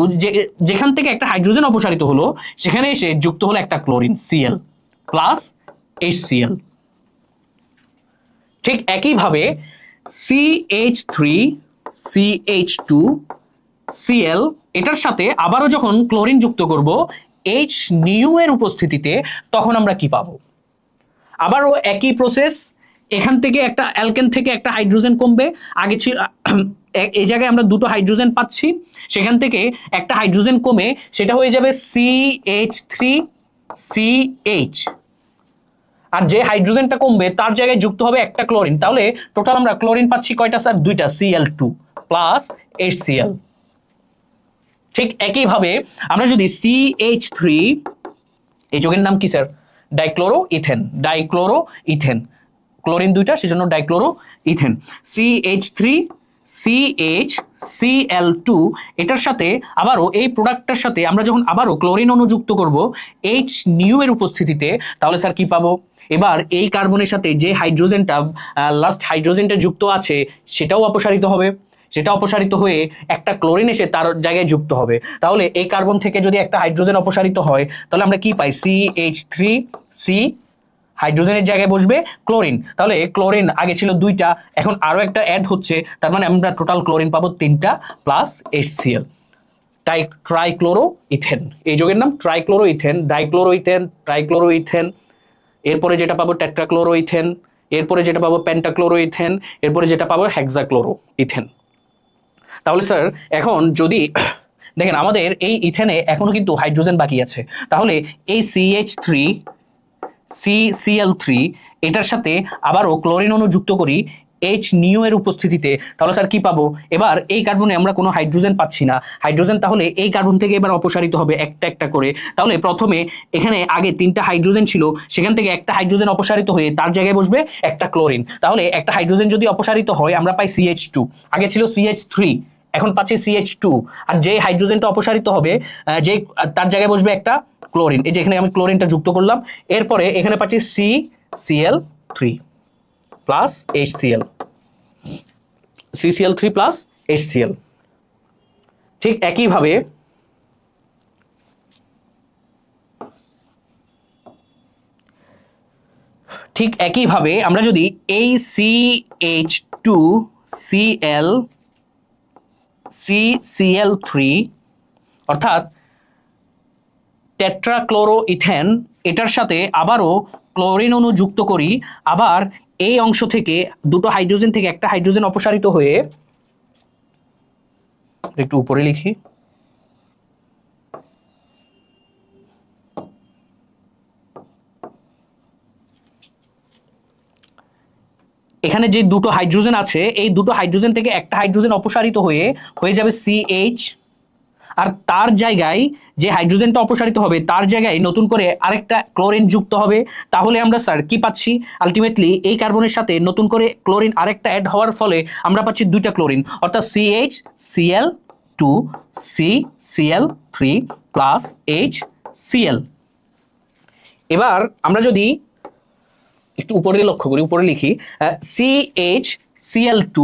যেখান থেকে একটা হাইড্রোজেন অপসারিত হলো, সেখানে এসে যুক্ত হলো একটা ক্লোরিন, Cl প্লাস HCl। ঠিক একইভাবে CH3CH2Cl এটার সাথে আবারও যখন ক্লোরিন যুক্ত করব H নিউ এর উপস্থিতিতে, তখন আমরা কি পাবো? আবারও একই প্রসেস, এখান থেকে একটা অ্যালকেন থেকে একটা হাইড্রোজেন কমবে। আগে ছিল এই জায়গায় আমরা দুটো হাইড্রোজেন পাচ্ছি, সেখান থেকে একটা হাইড্রোজেন কমে সেটা হয়ে যাবে CH3CH। আর যে হাইড্রোজেনটা কমবে তার জায়গায় যুক্ত হবে একটা ক্লোরিন। তাহলে টোটাল আমরা ক্লোরিন পাচ্ছি কয়টা স্যার? দুইটা, Cl2 প্লাস HCl। ঠিক একইভাবে আমরা যদি CH3, এই যৌগের নাম কি sir? Dichloro ethane, dichloro ethane, chlorine দুইটা সেজন্য ডাইক্লোরো ইথেন। CH3CHCl2 এটার সাথে আবারও এই প্রোডাক্টটার সাথে আমরা যখন আবারও ক্লোরিন অণু যুক্ত করব H নিউ এর উপস্থিতিতে, তাহলে স্যার কি পাবো? এবার এই কার্বনের সাথে যে হাইড্রোজেনটা লাস্ট হাইড্রোজেনটা যুক্ত আছে সেটাও অপসারিত হবে, সেটা অপসারিত হয়ে একটা ক্লোরিন এসে তার জায়গায় যুক্ত হবে। তাহলে এই কার্বন থেকে যদি একটা হাইড্রোজেন অপসারিত হয়, তাহলে আমরা কি পাই? CH3C, হাইড্রোজেনের জায়গায় বসবে ক্লোরিন। তাহলে ক্লোরিন আগে ছিল দুইটা, এখন আরো একটা অ্যাড হচ্ছে, তার মানে আমরা টোটাল ক্লোরিন পাবো 3টা প্লাস HCl, ট্রাইক্লোরো ইথেন। এই যৌগের নাম trichloro ethane, dichloro ethane, trichloro ethane. এরপরে যেটা পাবো টেট্রাক্লোরো ইথেন, এরপরে যেটা পাবো পেন্টাক্লোরো ইথেন, এরপরে যেটা পাবো হেক্সাক্লোরো ইথেন। তাহলে স্যার এখন যদি দেখেন আমাদের এই ইথেনে এখনো কিন্তু হাইড্রোজেন বাকি আছে, তাহলে এই CH3CCl3 এটার সাথে আবারও ক্লোরিন অণু যুক্ত করি H নিউ এর উপস্থিতিতে, তাহলে স্যার কি পাবো? এবার এই কার্বনে আমরা কোনো হাইড্রোজেন পাচ্ছি না, হাইড্রোজেন তাহলে এই কার্বন থেকে এবার অপসারিত হবে একটা একটা করে। তাহলে প্রথমে এখানে আগে 3টা হাইড্রোজেন ছিল, সেখান থেকে একটা হাইড্রোজেন অপসারিত হয়ে তার জায়গায় বসবে একটা ক্লোরিন। তাহলে একটা হাইড্রোজেন যদি অপসারিত হয় আমরা পাই CH2, আগে ছিল CH3, এখন পাচ্ছি CH2। আর যে হাইড্রোজেনটা অপসারিত হবে যে তার জায়গায় বসবে একটা ক্লোরিন, এই যে এখানে আমি ক্লোরিনটা যুক্ত করলাম, এরপরে এখানে পাচ্ছি CCl3 plus HCl, CCl3 plus HCl। ঠিক একইভাবে আমরা যদি এই CH2CCl3 অর্থাৎ টেট্রাক্লোরো ইথেন এটার সাথে আবারও ক্লোরিন অণু যুক্ত করি, আবার এই অংশ থেকে দুটো হাইড্রোজেন থেকে একটা হাইড্রোজেন অপসারিত হয়ে, একটু উপরে লিখি, এখানে যে দুটো হাইড্রোজেন আছে এই দুটো হাইড্রোজেন থেকে একটা হাইড্রোজেন অপসারিত হয়ে যাবে CH, আর তার জায়গায় যে হাইড্রোজেনটা অপসারিত হবে তার জায়গায় নতুন করে আরেকটা ক্লোরিন যুক্ত হবে। তাহলে আমরা স্যার কি পাচ্ছি? আলটিমেটলি এই কার্বনের সাথে নতুন করে ক্লোরিন আরেকটা অ্যাড হওয়ার ফলে আমরা পাচ্ছি দুইটা ক্লোরিন, অর্থাৎ CHCl2 CCl3 প্লাস HCl। এবার আমরা যদি একটু উপরে লক্ষ্য করি, উপরে লিখি CHCl2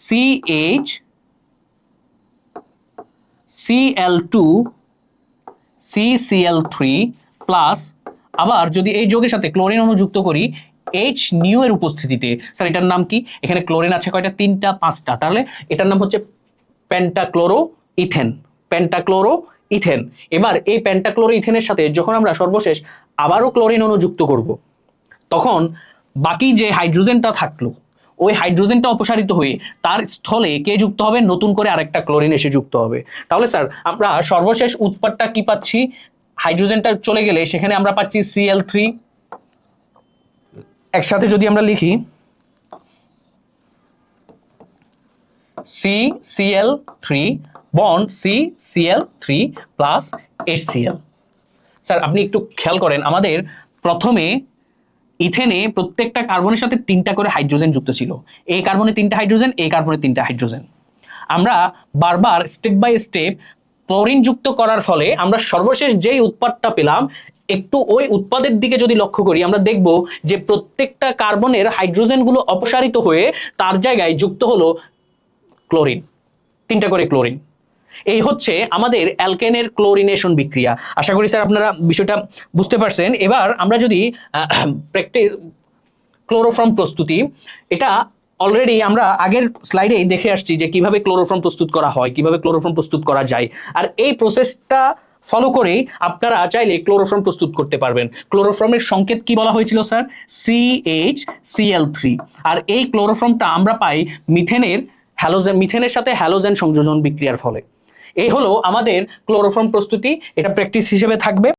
CHCl2 CCl3 প্লাস আবার যদি এই যৌগের সাথে ক্লোরিন অণু যুক্ত করি H নিউ এর উপস্থিতিতে, স্যার এটার নাম কি? এখানে ক্লোরিন আছে কয়টা? 3টা 5টা, তাহলে এটার নাম হচ্ছে পেন্টাক্লোরো ইথেন, পেন্টাক্লোরো ইথেন। এবার এই পেন্টাক্লোরো ইথেনের সাথে যখন আমরা সর্বশেষ আবারও ক্লোরিন অণু যুক্ত করব, তখন বাকি যে হাইড্রোজেনটা থাকলো ওই হাইড্রোজেনটা অপসারিত হয়ে তার স্থলে কে যুক্ত হবে, নতুন করে আরেকটা ক্লোরিন এসে যুক্ত হবে। তাহলে স্যার আমরা সর্বশেষ উৎপাদটা কি পাচ্ছি, হাইড্রোজেনটা চলে গেলে সেখানে আমরা পাচ্ছি Cl3, একসাথে যদি আমরা লিখি CCl3 bond CCl3 plus HCl। Sir আপনি একটু খেয়াল করেন, আমাদের প্রথমে ইথেনে প্রত্যেকটা কার্বনের সাথে 3টা করে হাইড্রোজেন যুক্ত ছিল, এই কার্বনে 3টা হাইড্রোজেন, এই কার্বনে 3টা হাইড্রোজেন। আমরা বারবার স্টেপ বাই স্টেপ ক্লোরিন যুক্ত করার ফলে আমরা সর্বশেষ যেই উৎপাদটা পেলাম, একটু ওই উৎপাদের দিকে যদি লক্ষ্য করি আমরা দেখব যে প্রত্যেকটা কার্বনের হাইড্রোজেনগুলো অপসারিত হয়ে তার জায়গায় যুক্ত হলো ক্লোরিন, 3টা করে ক্লোরিন। এই হচ্ছে আমাদের অ্যালকেনের ক্লোরিনেশন বিক্রিয়া। আশা করি স্যার আপনারা বিষয়টা বুঝতে পারছেন। এবার আমরা যদি প্র্যাকটিস ক্লোরোফর্ম প্রস্তুতি, এটা অলরেডি আমরা আগের স্লাইডেই দেখে আসছি যে কিভাবে ক্লোরোফর্ম প্রস্তুত করা হয়, কিভাবে ক্লোরোফর্ম প্রস্তুত করা যায়। আর এই প্রসেসটা ফলো করেই আপনারা চাইলে ক্লোরোফর্ম প্রস্তুত করতে পারবেন। ক্লোরোফর্মের সংকেত কি বলা হয়েছিল স্যার? CHCl3। আর এই ক্লোরোফর্মটা আমরা পাই মিথেনের সাথে হ্যালোজেন সংযোজন বিক্রিয়ার ফলে। এই হলো আমাদের ক্লোরোফর্ম প্রস্তুতি, এটা প্র্যাকটিস হিসেবে থাকবে।